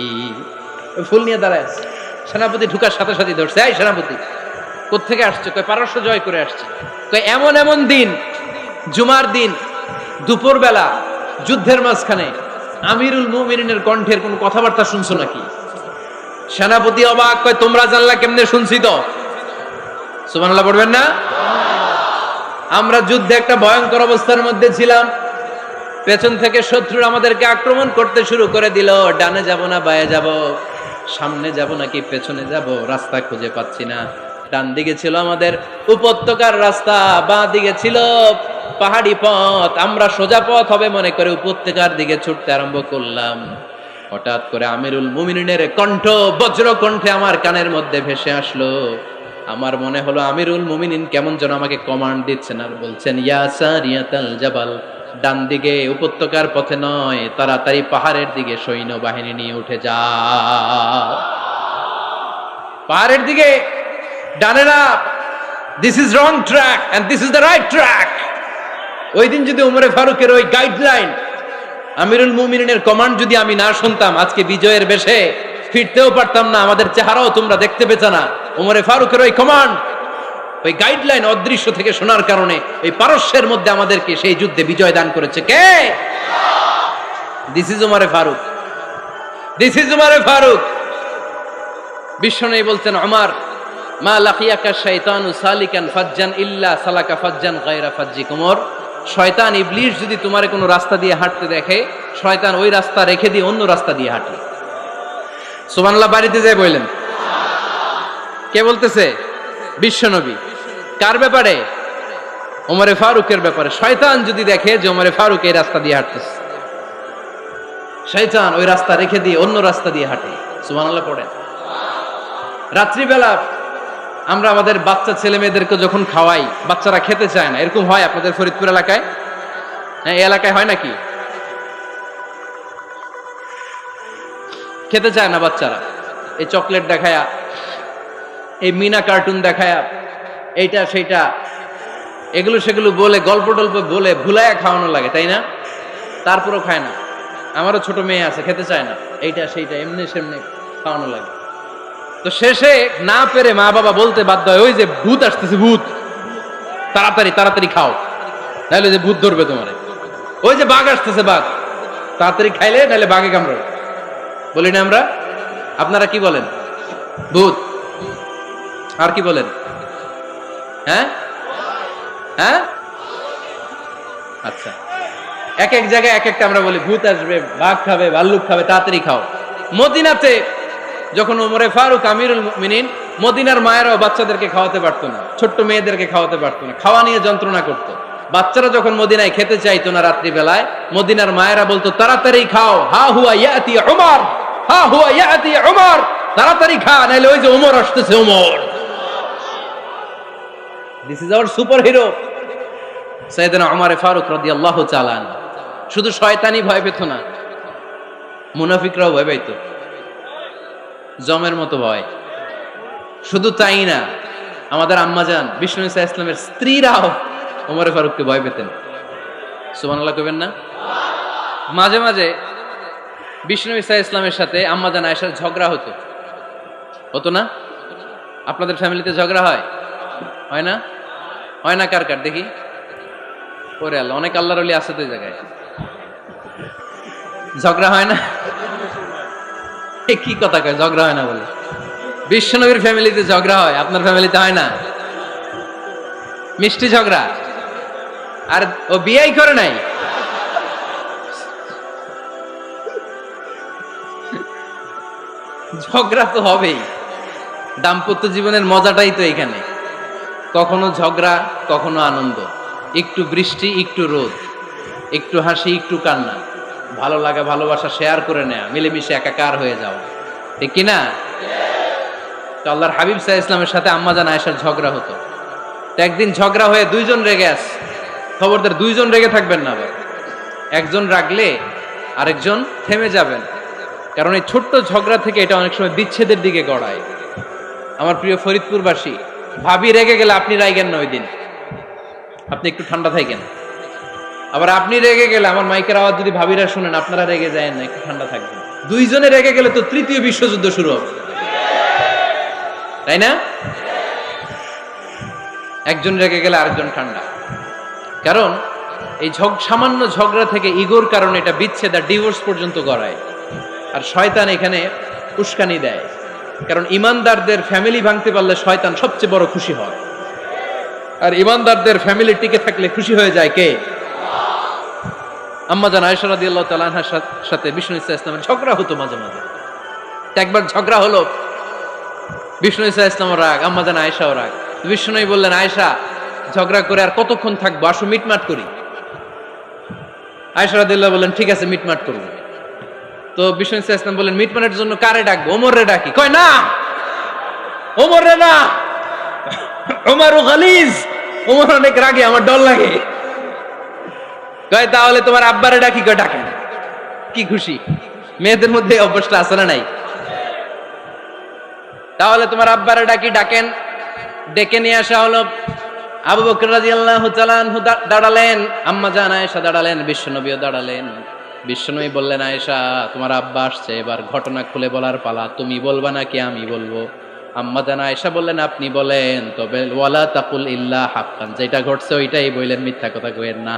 ফুল নিয়ে দাঁড়ায় আছে। সেনাপতি ঢুকার সাথে সাথে ধরছে, এই সেনাপতি কোত্থেকে আসছে? কয় পারস্য জয় করে আসছে। কয় এমন এমন দিন, জুমার দিন দুপুর বেলা যুদ্ধের মাঝখানে আমিরুল মুমিনিনের কণ্ঠের কোন কথাবার্তা শুনছো নাকি? সেনাপতি অবাক, কয় তোমরা জানলা কেমনে? শুনছি তো। সুবহানাল্লাহ পড়বেন না? আমরা যুদ্ধে একটা ভয়ঙ্কর অবস্থার মধ্যে ছিলাম, পেছন থেকে শত্রুরা আমাদেরকে আক্রমণ করতে শুরু করে দিল। ডানে যাব না বায়ে যাব, সামনে যাব নাকি পেছনে যাব, রাস্তা খুঁজে পাচ্ছি না। ডান দিকে ছিল আমাদের উপত্যকার রাস্তা, বাঁ দিকে ছিল পাহাড়ি পথ। আমরা সোজা পথ হবে মনে করে উপত্যকার দিকে ছুটতে আরম্ভ করলাম। হঠাৎ করে আমিরুল মুমিনিনের কণ্ঠ বজ্র কণ্ঠে আমার কানের মধ্যে ভেসে আসলো। আমার মনে হলো আমিরুল মুমিনিন কেমন যেন আমাকে কমান্ড দিচ্ছেন আর বলছেন, ইয়া সারিয়াতাল জাবাল, ডান দিকে উপত্যকার পথে নয়, তাড়াতাড়ি পাহাড়ের দিকে সৈন্য বাহিনী নিয়ে উঠে যা। পাহাড়ের দিকে, ডানে না, this is wrong track and this is the right track. ওই দিন যদি ওমরে ফারুকের ওই গাইডলাইন, আমিরুল মুমিনিনের কমান্ড যদি আমি না শুনতাম, আজকে বিজয়ের বেশে ফিরতেও পারতাম না, আমাদের চেহারাও তোমরা দেখতে পেত না। ওমরে ফারুকের ওই কমান্ড, ওই গাইডলাইন অদৃশ্য থেকে শোনার কারণে এই পারস্যের মধ্যে আমাদেরকে সেই যুদ্ধে বিজয় দান করেছে কে? দিস ইজ ওমরে ফারুক, দিস ইজ ওমরে ফারুক। বিশ্বনবী বলতেন, ওমর, মা লাকিয়াকা শাইতানু সালিকান ফাজ্জান ইল্লা সালাকা ফাজ্জান গায়রা ফাজ্জিক। ওমর, শয়তান ইবলিস যদি তোমারে কোনো রাস্তা দিয়ে হাঁটতে দেখে, শয়তান ওই রাস্তা রেখে দিয়ে অন্য রাস্তা দিয়ে হাঁটে। সুবহানাল্লাহ বাড়িতে যায় বললেন, কে বলতেছে? বিশ্বনবী। কার ব্যাপারে? ওমরে ফারুকের ব্যাপারে। শয়তান যদি দেখে যে ওমরে ফারুক এই রাস্তা দিয়ে হাঁটতেছে, শয়তান ওই রাস্তা রেখে দিয়ে অন্য রাস্তা দিয়ে হাঁটে। সুবহানাল্লাহ পড়েন। রাত্রিবেলা আমরা আমাদের বাচ্চা ছেলে মেয়েদেরকে যখন খাওয়াই, বাচ্চারা খেতে চায় না, এরকম হয় আপনাদের ফরিদপুর এলাকায়? হ্যাঁ, এই এলাকায় হয় নাকি? খেতে চায় না বাচ্চারা, এই চকলেট দেখায়া, এই মিনা কার্টুন দেখায়া, এইটা সেইটা এগুলো সেগুলো বলে, গল্প টল্প বলে ভুলায়া খাওয়ানো লাগে, তাই না? তারপরও খায় না। আমারও ছোট মেয়ে আছে, খেতে চায় না, এইটা সেইটা এমনি সেমনি খাওয়ানো লাগে। তো শেষে না পেরে মা বাবা বলতে বাধ্য হয়, ওই যে ভূত আসতেছে, ভূত, তাড়াতাড়ি তাড়াতাড়ি খাও, নাহলে যে ভূত ধরবে তোমারে। ওই যে বাঘ আসতেছে, বাঘ, তাড়াতাড়ি খাইলে নাহলে বাঘে কামড়াবে। বলি না আমরা? আপনারা কি বলেন? ভূত। আর কি বলেন? হ্যাঁ হ্যাঁ, আচ্ছা, এক এক জায়গায় এক একটা আমরা বলি, ভূত আসবে, বাঘ খাবে, ভাল্লুক খাবে, তাড়াতাড়ি খাও। মদিনাতে যখন ওমরে ফারুক আমিরুল মুমিনিন, মদিনার মায়েরাও বাচ্চাদেরকে খাওয়াতে পারতো না, ছোট্ট মেয়েদেরকে খাওয়াতে পারতো না, খাওয়া নিয়ে যন্ত্রণা করতো। বাচ্চারা যখন মদিনায় খেতে চাইতো না রাত্রি বেলায়, মদিনার মায়েরা বলতো, তাড়াতাড়ি খাও, হা হুয়া ইয়াতি উমর, হা হুয়া ইয়াতি উমর, তাড়াতাড়ি খা, নাইলে ওই যে ওমর আসতেছে, Omar. This is our superhero সাইয়েদনা উমর ফারুক রাদিয়াল্লাহু তাআলা। শুধু শয়তানি ভয় পেত না, মুনাফিকরাও ভয় পাইতো, জমের মতো ভয়। শুধু তাই না, আমাদের আম্মাজান বিষ্ণু ইসা ইসলামের স্ত্রীরাও ওমর ফারুককে ভয় পেতেন। সুবহানাল্লাহ কইবেন না? মাঝে মাঝে বিষ্ণু ইসা ইসলামের সাথে আম্মাজান আয়েশার ঝগড়া হতো, হতো না? আপনাদের ফ্যামিলিতে ঝগড়া হয়? হয় না? হয় না? কার কার দেখি? ওরে আল্লাহ, অনেক আল্লাহর ওলি আছে তো এই জায়গায়। ঝগড়া হয় না? কি কথা কয়, ঝগড়া হয় না বলে? বিশ্বনবীর ফ্যামিলিতে ঝগড়া হয়, আপনার ফ্যামিলিতে হয় না? মিষ্টি ঝগড়া। আর ও বিয়েই করে নাই। ঝগড়া তো হবেই, দাম্পত্য জীবনের মজাটাই তো এখানে। কখনো ঝগড়া, কখনো আনন্দ, একটু বৃষ্টি, একটু রোদ, একটু হাসি, একটু কান্না, ভালো লাগা ভালোবাসা শেয়ার করে নেয়া, মিলেমিশে একাকার হয়ে যাওয়া, ঠিক কিনা? তো আল্লাহর হাবিব সাল্লাল্লাহু আলাইহি ওয়াসাল্লামের সাথে আম্মাজান আয়েশার ঝগড়া হতো। তো একদিন ঝগড়া হয়ে দুইজন রেগে আছে। খবরদার, দুইজন রেগে থাকবেন না আবার। একজন রাগলে আরেকজন থেমে যাবেন, কারণ এই ছোট্ট ঝগড়া থেকে এটা অনেক সময় বিচ্ছেদের দিকে গড়ায়। আমার প্রিয় ফরিদপুরবাসী, ভাবি রেগে গেলে আপনি রাইগেন না, ওই দিন আপনি একটু ঠান্ডা থাকেন। আবার আপনি রেগে গেলে, আমার মাইকের আওয়াজ যদি ভাবিরা শুনেন, আপনারা রেগে যায় না, একটু ঠান্ডা থাকবেন। দুইজনে রেগে গেলে তো তৃতীয় বিশ্বযুদ্ধ শুরু হবে, তাই না? একজন রেগে গেলে আরেকজন ঠান্ডা। কারণ এই সামান্য ঝগড়া থেকে, ইগোর কারণে এটা বিচ্ছেদ আর ডিভোর্স পর্যন্ত গড়ায়। আর শয়তান এখানে উস্কানি দেয়, কারণ ইমানদারদের ফ্যামিলি ভাঙতে পারলে শয়তান সবচেয়ে বড় খুশি হয়। আর ইমানদারদের ফ্যামিলি টিকে থাকলে খুশি হয়ে যায় কে? আম্মাজান আয়েশা রাদিয়াল্লাহু তাআলা আনহার সাথে বিষ্ণু ইসা ইসলামের ঝগড়া হতো মাঝে মাঝে। একবার ঝগড়া হলো, বিষ্ণু ইসা ইসলাম রাগ, আম্মাজান আয়েশাও রাগ। বিষ্ণুই বললেন, আয়েশা, ঝগড়া করে আর কতক্ষণ থাকবো, আসো মিটমাট করি। আয়েশা রাদিয়াল্লাহু বললেন, ঠিক আছে, মিটমাট করবো। তো বিষ্ণু ইসা ইসলাম বললেন, মিটমাটের জন্য কারে ডাকবো? ওমর রে ডাকি। কয় না, ওমর রে না, ওমর গালিজ, ওমর অনেক রাগে, আমার ডর লাগে। কয় তাহলে তোমার আব্বারে ডাকি। কয় ডাকেন। কি খুশি! মেয়েদের মধ্যে অভ্যাসটা আছে না নাই? তাহলে তোমার আব্বারে ডাকি, ডাকেন। ডেকে নিয়ে আসা হলো। আবু বকর রাদিয়াল্লাহু তাআলা আনহু দাঁড়ালেন, আম্মাজান আয়েশা দাঁড়ালেন, বিশ্বনবীও দাঁড়ালেন। বিশ্বনবী বললেন, আয়েশা, তোমার আব্বা আসছে, এবার ঘটনা খুলে বলার পালা, তুমি বলবা নাকি আমি বলবো? আম্মাজান আয়েশা বললেন, আপনি বলেন, তবে ওয়ালা তাকুল ইল্লা হাক্কান, যেটা ঘটছে ওইটাই বললেন, মিথ্যা কথা কইেন না।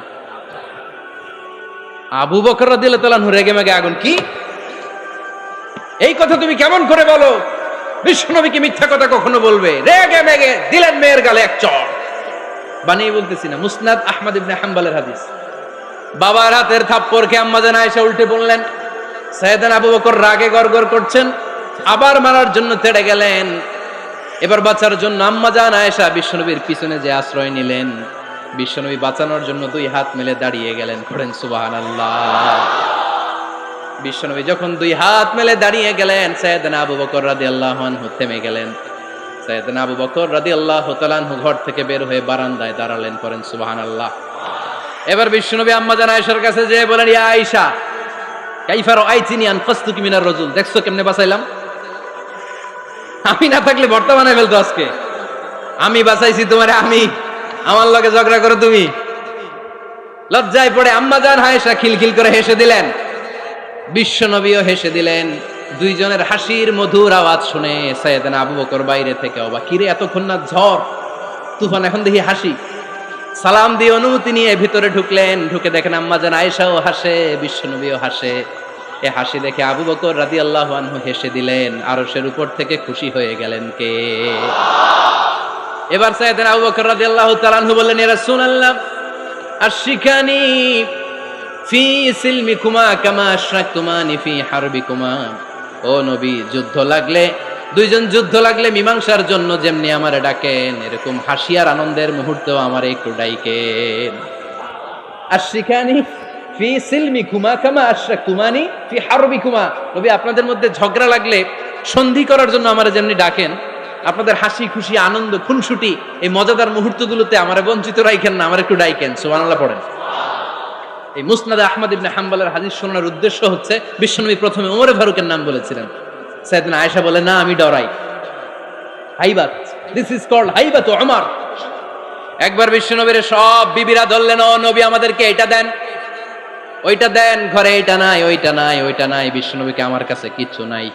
আবু বকর রাদিয়াল্লাহু তাআলা রেগে মেগে আগুন। কি এই কথা তুমি কেমন করে বলো? বিশ্বনবীকে মিথ্যা কথা কখনো বলবে? রেগে মেগে দিলেন মেয়ের গালে এক চড়। বানিয়ে বলতেছি না, মুসনাদ আহমদ ইবনে হাম্বলের হাদিস। বাবার হাতের থাপ্পড়কে আম্মাজান আয়েশা উল্টে বললেন। সাইয়েদনা আবু বকর রাগে গড়গড় করছেন, আবার মারার জন্য তেড়ে গেলেন। এবার বাঁচার জন্য আম্মা জান আয়েশা বিশ্বনবীর পিছনে যে আশ্রয় নিলেন, বিশ্বনবী বাঁচানোর জন্য দুই হাত মেলে দাঁড়িয়ে গেলেন। করেন সুবহানাল্লাহ। বিশ্বনবী যখন দুই হাত মেলে দাঁড়িয়ে গেলেন, সাইয়েদনা আবু বকর রাদিয়াল্লাহু আনহু থেমে গেলেন। সাইয়েদনা আবু বকর রাদিয়াল্লাহু তাআলা আনহু ঘর থেকে বের হয়ে বারান্দায় দাঁড়ালেন। করেন সুবহানাল্লাহ। এবার বিশ্বনবী আম্মা জান আয়েশার কাছে যেয়ে বলেন, ইয়া আয়েশা কাইফা রাআইতিনি আনকাসতুকি মিনার রাজুল, দেখছো কেমনে বাঁচাইলাম? আমি না থাকলে ভর্তা বানাই ফেলতো আজকে। আমি বাঁচাইছি তোমারে, আমি আমার লগে ঝগড়া করো তুমি। লজ্জায় পড়ে আম্মা জান আয়েশা খিলখিল করে হেসে দিলেন, বিশ্বনবীও হেসে দিলেন। দুইজনের হাসির মধুর আওয়াজ শুনে সাইয়েদনা আবু বকর বাইরে থেকে অবাক, কিরে এতক্ষণ না ঝড় তুফান, এখন দেখি হাসি। সালাম দিয়ে অনুমতি নিয়ে ভিতরে ঢুকলেন। ঢুকে দেখেন আম্মা জান আয়েশাও হাসে, বিশ্বনবীও হাসে। এ হাসি দেখে আবু বকর রাদিয়াল্লাহু আনহু হেসে দিলেন। আরশের উপর থেকে খুশি হয়ে গেলেন কে? এবার সাইয়েদনা আবু বকর রাদিয়াল্লাহু তাআলা আনহু বললেন, ইয়া রাসূলুল্লাহ আশরিকানি ফি সিলমিকুমা কামা আশরাকতুমানি ফি হারবিকুমা। ও নবী, যুদ্ধ লাগলে, দুইজন যুদ্ধ লাগলে মীমাংসার জন্য যেমনি আমারে ডাকেন, এরকম হাসি আর আনন্দের মুহূর্তেও আমারে একটু ডাইকেন। আশরিকানি ফি সিলমিকুমা কামা আশরাকতুমানি ফি হারবিকুমা। নবী, আপনাদের মধ্যে ঝগড়া লাগলে সন্ধি করার জন্য আমারে যেমনি ডাকেন, আপনাদের হাসি খুশি আনন্দ খুনসুটি এই মজাদার মুহূর্তগুলোতে আমারে বঞ্চিত রাখেন না, আমার একটু ডাইকেন। সুবহানাল্লাহ পড়েন। এই মুসনাদে আহমদ ইবনে হাম্বলের হাদিস শোনার উদ্দেশ্য হচ্ছে, বিশ্বনবী প্রথমে ওমরে ফারুকের নাম বলেছিলেন। সাইয়েদনা আয়েশা বলে, না আমি ডরাই। হাইবাত, দিস ইজ কল্ড হাইবাত ওমর। একবার বিশ্বনবীর সব বিবিরা ধরলেন, ও নবী আমাদেরকে এটা দেন, ওইটা দেন, ঘরে এটা নাই, ওইটা নাই, ওইটা নাই। বিশ্বনবীকে, আমার কাছে কিচ্ছু নাই,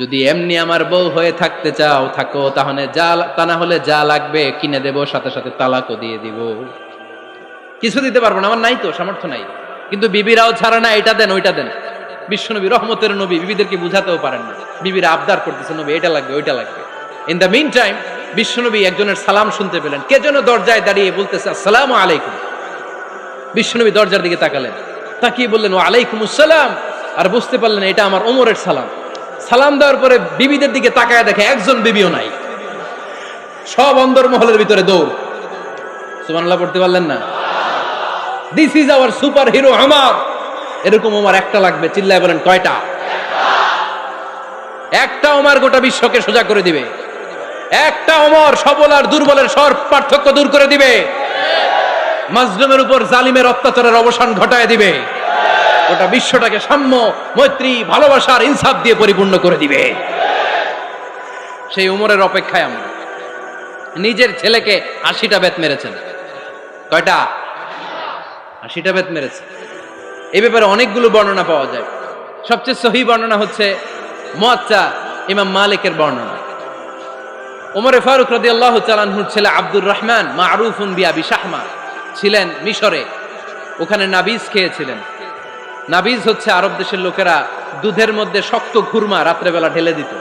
যদি এমনি আমার বউ হয়ে থাকতে চাও থাকো, তাহলে তা না হলে যা লাগবে কিনে দেব, সাথে সাথে তালাকও দিয়ে দিব। কিছু দিতে পারবো না, আমার নাই তো, সামর্থ্য নাই। কিন্তু বিবিরাও ছাড়া না, এটা দেন ওইটা দেন। বিশ্বনবী রহমতের নবী, বিবিদেরকে বুঝাতেও পারেন না। বিবিরা আবদার করতেছে, নবী এটা লাগবে ওইটা লাগবে। ইন দ্য মিন টাইম বিশ্বনবী একজনের সালাম শুনতে পেলেন। কে যেন দরজায় দাঁড়িয়ে বলতেছে, আসসালামু আলাইকুম। বিশ্বনবী দরজার দিকে তাকালেন, তাকিয়ে বললেন, ওয়া আলাইকুমুস সালাম। আর বুঝতে পারলেন এটা আমার ওমরের সালাম। সালাম দেওয়ার পরে বিবিদের দিকে তাকায় দেখে একজন বিবিও নাই, সব অন্দরমহলের ভিতরে দৌড়। সুবহানাল্লাহ পড়তে পারলেন না? This is our super hero Omar. এরকম ওমর একটা লাগবে, চিল্লায় বলেন কয়টা? একটা ওমর গোটা বিশ্বকে সোজা করে দিবে। একটা ওমর সবল আর দুর্বলের সব পার্থক্য দূর করে দিবে। মাজলুমের উপর জালিমের অত্যাচারের অবসান ঘটায় দিবে। গোটা বিশ্বটাকে সাম্য, মৈত্রী, ভালোবাসার ইনসাফ দিয়ে পরিপূর্ণ করে দিবে। সেই ওমরের অপেক্ষায় আমরা। নিজের ছেলেকে 80টা বেত মেরেছেন। কয়টা? 80টা বেত মেরেছে। এই ব্যাপারে অনেকগুলো বর্ণনা পাওয়া যায়। সবচেয়ে সহিহ বর্ণনা হচ্ছে মুয়াত্তা ইমাম মালিকের বর্ণনা। ওমর ফারুক রাদিয়াল্লাহু তাআলা আনহুর ছেলে আব্দুর রহমান মারুফুন বিআবি শাহমা ছিলেন মিশরে। ওখানে নাবিজ খেয়েছিলেন। নাবিজ হচ্ছে আরব দেশের লোকেরা দুধের মধ্যে শক্ত খুরমা রাত্রেবেলা ঢেলে দিত।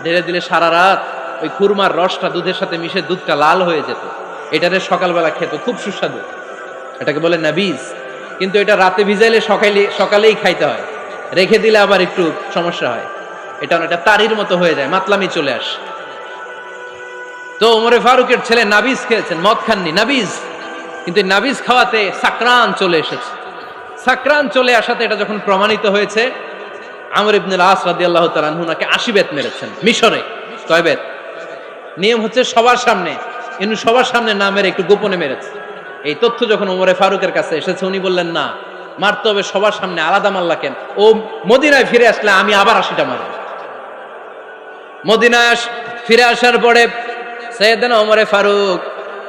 ঢেলে দিলে সারা রাত ওই খুরমার রসটা দুধের সাথে মিশে দুধটা লাল হয়ে যেত। এটারে সকালবেলা খেত, খুব সুস্বাদু। এটাকে বলে নাবিজ। কিন্তু এটা রাতে ভিজাইলে সকালেই খাইতে হয়, রেখে দিলে আবার একটু সমস্যা হয়। এটা অনেকটা তারির মতো হয়ে যায়, মাতলামি চলে আসে। তো ওমরে ফারুকের ছেলে নাবিজ খেয়েছেন, মদ খাননি, নাবিজ। কিন্তু নাবিজ খাওয়াতে সাকরান চলে এসেছে। সাকরান চলে আসাতে এটা যখন প্রমাণিত হয়েছে, আমর ইবনুল আস রাদিয়াল্লাহু তাআলা আনহু নাকি 80 বেত মেরেছেন মিশরে। কয় বেত? নিয়ম হচ্ছে সবার সামনে, কিন্তু সবার সামনে না মেরে একটু গোপনে মেরেছে। এই তথ্য যখন ওমরে ফারুকের কাছে এসেছে, উনি বললেন, না, মারতে হবে সবার সামনে, আলাদা মারলা কেন? ও মদিনায় ফিরে আসলে আমি আবার 80টা মারব। মদিনায় ফিরে আসার পরে সাইয়েদনা ওমরে ফারুক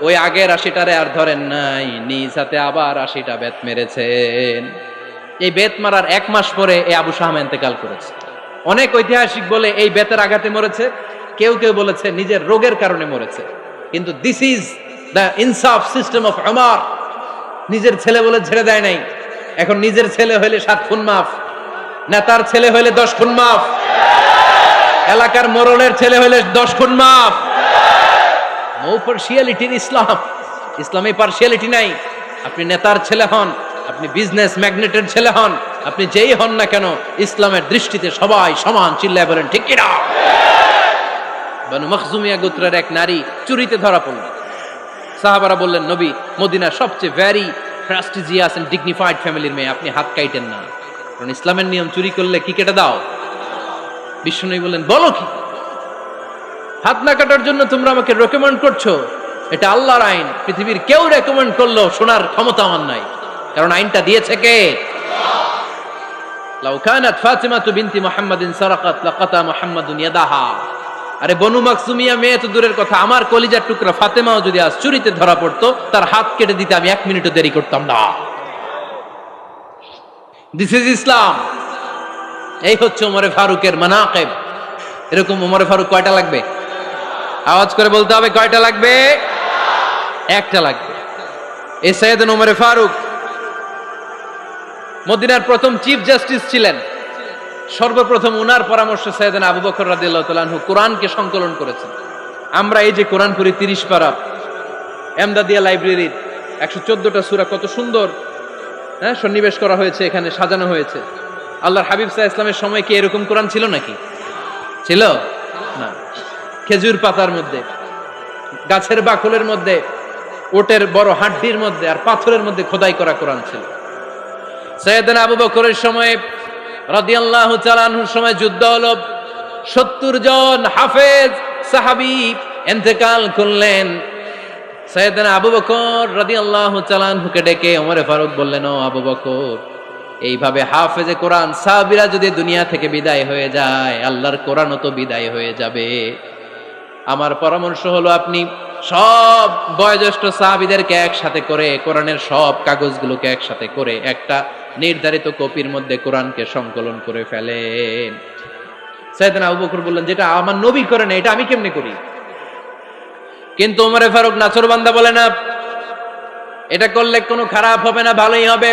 ওই আগের 80টারে আর ধরেন নাই, নিজ হাতে আবার 80টা বেত মেরেছেন। এই বেত মারার 1 মাস পরে এই আবু শাহমা ইন্তেকাল করেছে। অনেক ঐতিহাসিক বলে এই বেতের আঘাতে মরেছে, কেউ কেউ বলেছে নিজের রোগের কারণে মরেছে। কিন্তু দিস ইজ দ্য ইনসাফ সিস্টেম অফ ওমর। নিজের ছেলে বলে ছেড়ে দেয় নাই। এখন নিজের ছেলে হইলে 7 খুন মাফ, নেতার ছেলে হইলে 10 খুন মাফ, এলাকার মোড়লের ছেলে হইলে 10 খুন মাফ। নো পার্সিয়ালিটি ইন ইসলাম। ইসলামে পার্সিয়ালিটি নাই। আপনি নেতার ছেলে হন, আপনি বিজনেস ম্যাগনেটের ছেলে হন, আপনি যেই হন না কেন, ইসলামের দৃষ্টিতে সবাই সমান। চিল্লায় বলেন ঠিক কিনা? বানু মখজুমিয়া গোত্রের এক নারী চুরিতে ধরা পড়ল। সাহাবারা বললেন, নবী, মদিনার সবচেয়ে ভ্যারি প্রেস্টিজিয়াস এন্ড ডিগনিফাইড ফ্যামিলির মেয়ে, আপনি হাত কাইটেন না, কারণ ইসলামের নিয়ম চুরি করলে কি কেটে দাও। বিশ্বনবী বললেন, বলো কি, হাত না কাটার জন্য তোমরা আমাকে রেকমেন্ড করছো? এটা আল্লাহর আইন, পৃথিবীর কেউ রেকমেন্ড করলো শোনার ক্ষমতা আমার নাই, কারণ আইনটা দিয়েছে কে? লাউ কানাত ফাতিমাতু বিনতি মুহাম্মাদিন সারাকাত লাকাতা মুহাম্মাদুন ইয়াদাহা। আরে বনু মাকসুমিয়া মেয়ে তো দূরের কথা, আমার কলিজার টুকরা ফাতেমাও যদি আজ চুরিতে ধরা পড়তো, তার হাত কেটে দিতে আমি 1 মিনিটও দেরি করতাম না। দিস ইজ ইসলাম। এই হচ্ছে ওমরে ফারুকের মানাকিব। এরকম ওমরে ফারুক কয়টা লাগবে? আওয়াজ করে বলতে হবে, কয়টা লাগবে? একটা লাগবে। এই সাইয়েদনা ওমরে ফারুক মদিনার প্রথম চিফ জাস্টিস ছিলেন। সর্বপ্রথম উনার পরামর্শে সাইয়েদনা আবু বকর রাদিয়াল্লাহু তাআলা আনহু কোরআনকে সংকলন করেছেন। আমরা এই যে কোরআন পড়ি 30 পারা, এমদাদিয়া লাইব্রেরির 114টা সূরা, কত সুন্দর সন্নিবেশ করা হয়েছে, এখানে সাজানো হয়েছে। আল্লাহর হাবিব সাল্লাল্লাহু আলাইহি ওয়াসাল্লামের সময় কি এরকম কোরআন ছিল নাকি? ছিল না। খেজুর পাতার মধ্যে, গাছের বাকলের মধ্যে, ওটের বড় হাড্ডির মধ্যে আর পাথরের মধ্যে খোদাই করা কোরআন ছিল। সাইয়েদনা আবু বকরের সময় রাদিয়াল্লাহু তাআলা আনহুর সময় যুদ্ধ হলো, 70 জন হাফেজ সাহাবী ইন্তেকাল করলেন। সাইয়েদনা আবু বকর রাদিয়াল্লাহু তাআলা আনহুকে ডেকে ওমরে ফারুক বললেন, ও আবু বকর, এইভাবে হাফেজে কোরআন সাহাবীরা যদি দুনিয়া থেকে বিদায় হয়ে যায়, আল্লাহর কোরআনও তো বিদায় হয়ে যাবে। আমার পরামর্শ হলো আপনি সব বয়োজ্যেষ্ঠ সাহাবীদেরকে একসাথে করে কোরআনের সব কাগজগুলোকে একসাথে করে একটা নির্ধারিত কপির মধ্যে কোরআনকে সংকলন করে ফেলেন। সাইয়েদনা আবু বকর বললেন, যেটা আমার নবী করে না, এটা আমি কেমনে করি? কিন্তু ওমরে ফারুক নাছরবান্দা বলে না, এটা করলে কোনো খারাপ হবে না, ভালোই হবে।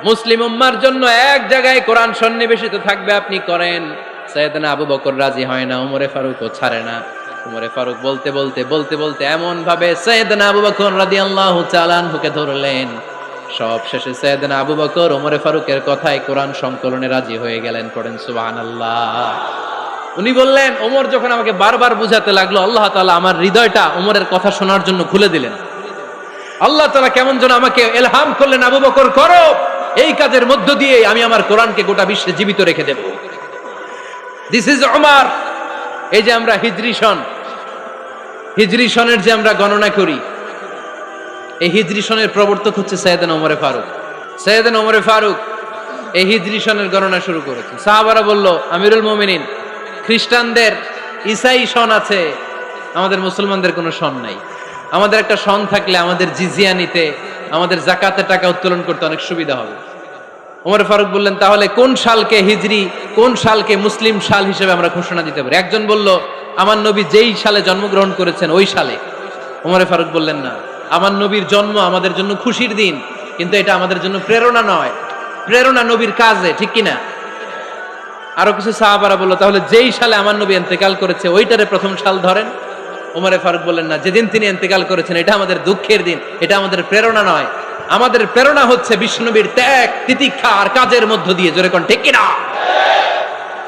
মুসলিম উম্মার জন্য এক জায়গায় কোরআন সন্নিবেশিত থাকবে, আপনি করেন। সাইয়েদনা আবু বকর রাজি হয় না, ওমরে ফারুকও ছাড়ে না। ওমরে ফারুক বলতে বলতে বলতে বলতে এমন ভাবে সাইয়েদনা আবু বকর রাদিয়াল্লাহু তাআলা আনহুকে ধরলেন, সব শেষে সাইয়েদনা আবু বকর ওমরে ফারুকের কথায় কোরআন সংকলনে রাজি হয়ে গেলেন। পড়েন সুবহানাল্লাহ। উনি বললেন, ওমর যখন আমাকে বারবার বুঝাতে লাগলো, আল্লাহ তাআলা আমার হৃদয়টা ওমরের কথা শোনার জন্য খুলে দিলেন। আল্লাহ তাআলা কেমন যেন আমাকে ইলহাম করলেন, আবু বকর করো, এই কাজের মধ্য দিয়ে আমি আমার কোরআনকে গোটা বিশ্বে জীবিত রেখে দেব। This is Omar. এই যে আমরা হিজরি সনের যে আমরা গণনা করি, এই হিজরি সনের প্রবর্তক হচ্ছে সাইয়েদনা ওমরে ফারুক। সাইয়েদনা ওমরে ফারুক এই হিজরি সনের গণনা শুরু করেছেন। সাহাবারা বলল, আমিরুল মুমিনিন, খ্রিস্টানদের ঈসাই সন আছে, আমাদের মুসলমানদের কোনো সন নাই। আমাদের একটা সন থাকলে আমাদের জিজিয়া নিতে, আমাদের যাকাতের টাকা উত্তোলন করতে অনেক সুবিধা হবে। ওমর ফারুক বললেন, তাহলে কোন সালকে হিজরি, কোন সালকে মুসলিম সাল হিসেবে আমরা ঘোষণা দিতে পারি? একজন বলল, আমার নবী যেই সালে জন্মগ্রহণ করেছেন ওই সালে। ওমর ফারুক বললেন, না, আমার নবীর জন্ম আমাদের জন্য খুশির দিন, কিন্তু এটা আমাদের জন্য প্রেরণা নয়, প্রেরণা নবীর কাজে, ঠিক কিনা? আরো কিছু সাহাবারা বলল, তাহলে যেই সালে আমার নবী ইন্তেকাল করেছে ওইটারে প্রথম সাল ধরেন। ওমর ফারুক বললেন, না, যেদিন তিনি ইন্তেকাল করেছেন এটা আমাদের দুঃখের দিন, এটা আমাদের প্রেরণা নয়। আমাদের প্রেরণা হচ্ছে বিশ্বনবীর ত্যাগ, তিতিক্ষা আর কাজের মধ্য দিয়ে। জোরে কোন ঠিক কিনা?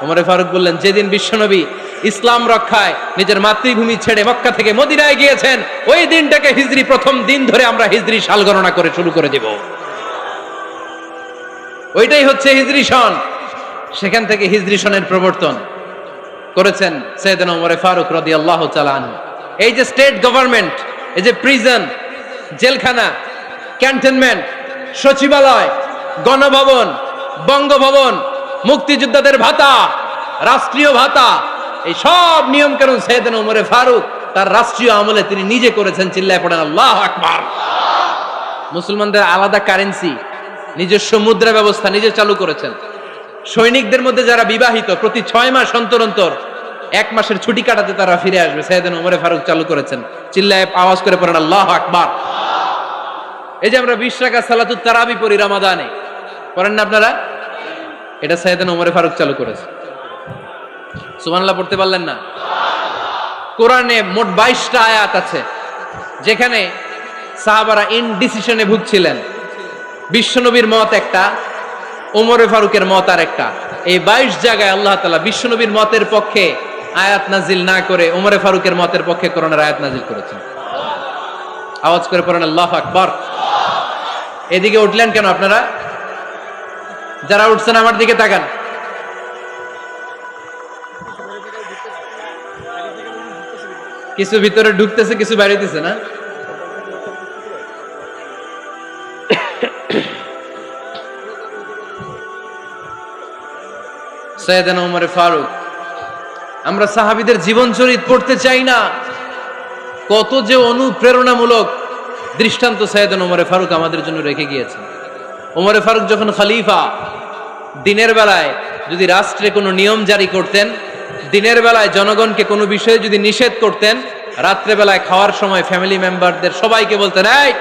ওমর ফারুক বললেন, যেদিন বিশ্বনবী ইসলাম রক্ষায় নিজের মাতৃভূমি ছেড়ে মক্কা থেকে মদিনায় গিয়েছেন, ওই দিনটাকে হিজরি প্রথম দিন ধরে আমরা হিজরি সাল গণনা করে শুরু করে দেব। ওইটাই হচ্ছে হিজরি সন। সেখান থেকে হিজরি সনের প্রবর্তন করেছেন সাইয়েদনা ওমর ফারুক রাদিয়াল্লাহু তাআলা আনহু। এই যে স্টেট গভর্নমেন্ট, এই যে প্রিজন, জেলখানা, ক্যান্টনমেন্ট, সচিবালয়, গণভবন, বঙ্গভবন, মুক্তিযোদ্ধাদের ভাতা, রাষ্ট্রীয় ভাতা, এই সব নিয়ম কানুন সাইয়েদনা ওমর ফারুক তার রাষ্ট্রীয় আমলে তিনি নিজে করেছেন। চিল্লায় পড়েন আল্লাহু আকবার। মুসলমানদের আলাদা কারেন্সি, নিজস্ব মুদ্রা ব্যবস্থা নিজে চালু করেছেন। সৈনিকদের মধ্যে যারা বিবাহিত, প্রতি 6 মাস অন্তর অন্তর 1 মাসের ছুটি কাটাতে তারা ফিরে আসবে, সাইয়েদনা ওমর ফারুক চালু করেছেন। চিল্লায় আওয়াজ করে পড়েন আল্লাহু আকবার। এই যে আমরা 20 রাকাত সালাতুত তারাবি পড়ি রমাদানে, পড়েন না আপনারা? এটা সাইয়েদনা ওমর ফারুক চালু করেছে। সুবহানাল্লাহ পড়তে পারলেন না? কোরআনে মোট 22টা আয়াত আছে যেখানে সাহাবারা ইনডিসিশনে ভুগছিলেন। বিশ্বনবীর মত একটা, ওমর ফারুকের মত আর একটা। এই 22 জায়গায় আল্লাহ তাআলা বিশ্বনবীর মতের পক্ষে আয়াত নাজিল না করে ওমরে ফারুকের মতের পক্ষে করোনার আয়াত নাজিল করেছেন। আওয়াজ করে পড়েন আল্লাহু আকবার। এদিকে উঠলেন কেন আপনারা? যারা উঠছেন আমার দিকে তাকান। কিছু ভিতরে ঢুকতেছে, কিছু বাইরেতেছে না? সাইয়েদনা ওমর ফারুক, আমরা সাহাবীদের জীবন চরিত পড়তে চাই না, কত যে অনুপ্রেরণামূলক দৃষ্টান্ত সাইয়েদনা ওমর ফারুক আমাদের জন্য রেখে গিয়েছেন। ওমর ফারুক যখন খলিফা, দিনের বেলায় যদি রাষ্ট্রে কোনো নিয়ম জারি করতেন, দিনের বেলায় জনগণকে কোনো বিষয়ে যদি নিষেধ করতেন, রাত্রে বেলায় খাওয়ার সময় ফ্যামিলি মেম্বারদের সবাইকে বলতেন, এই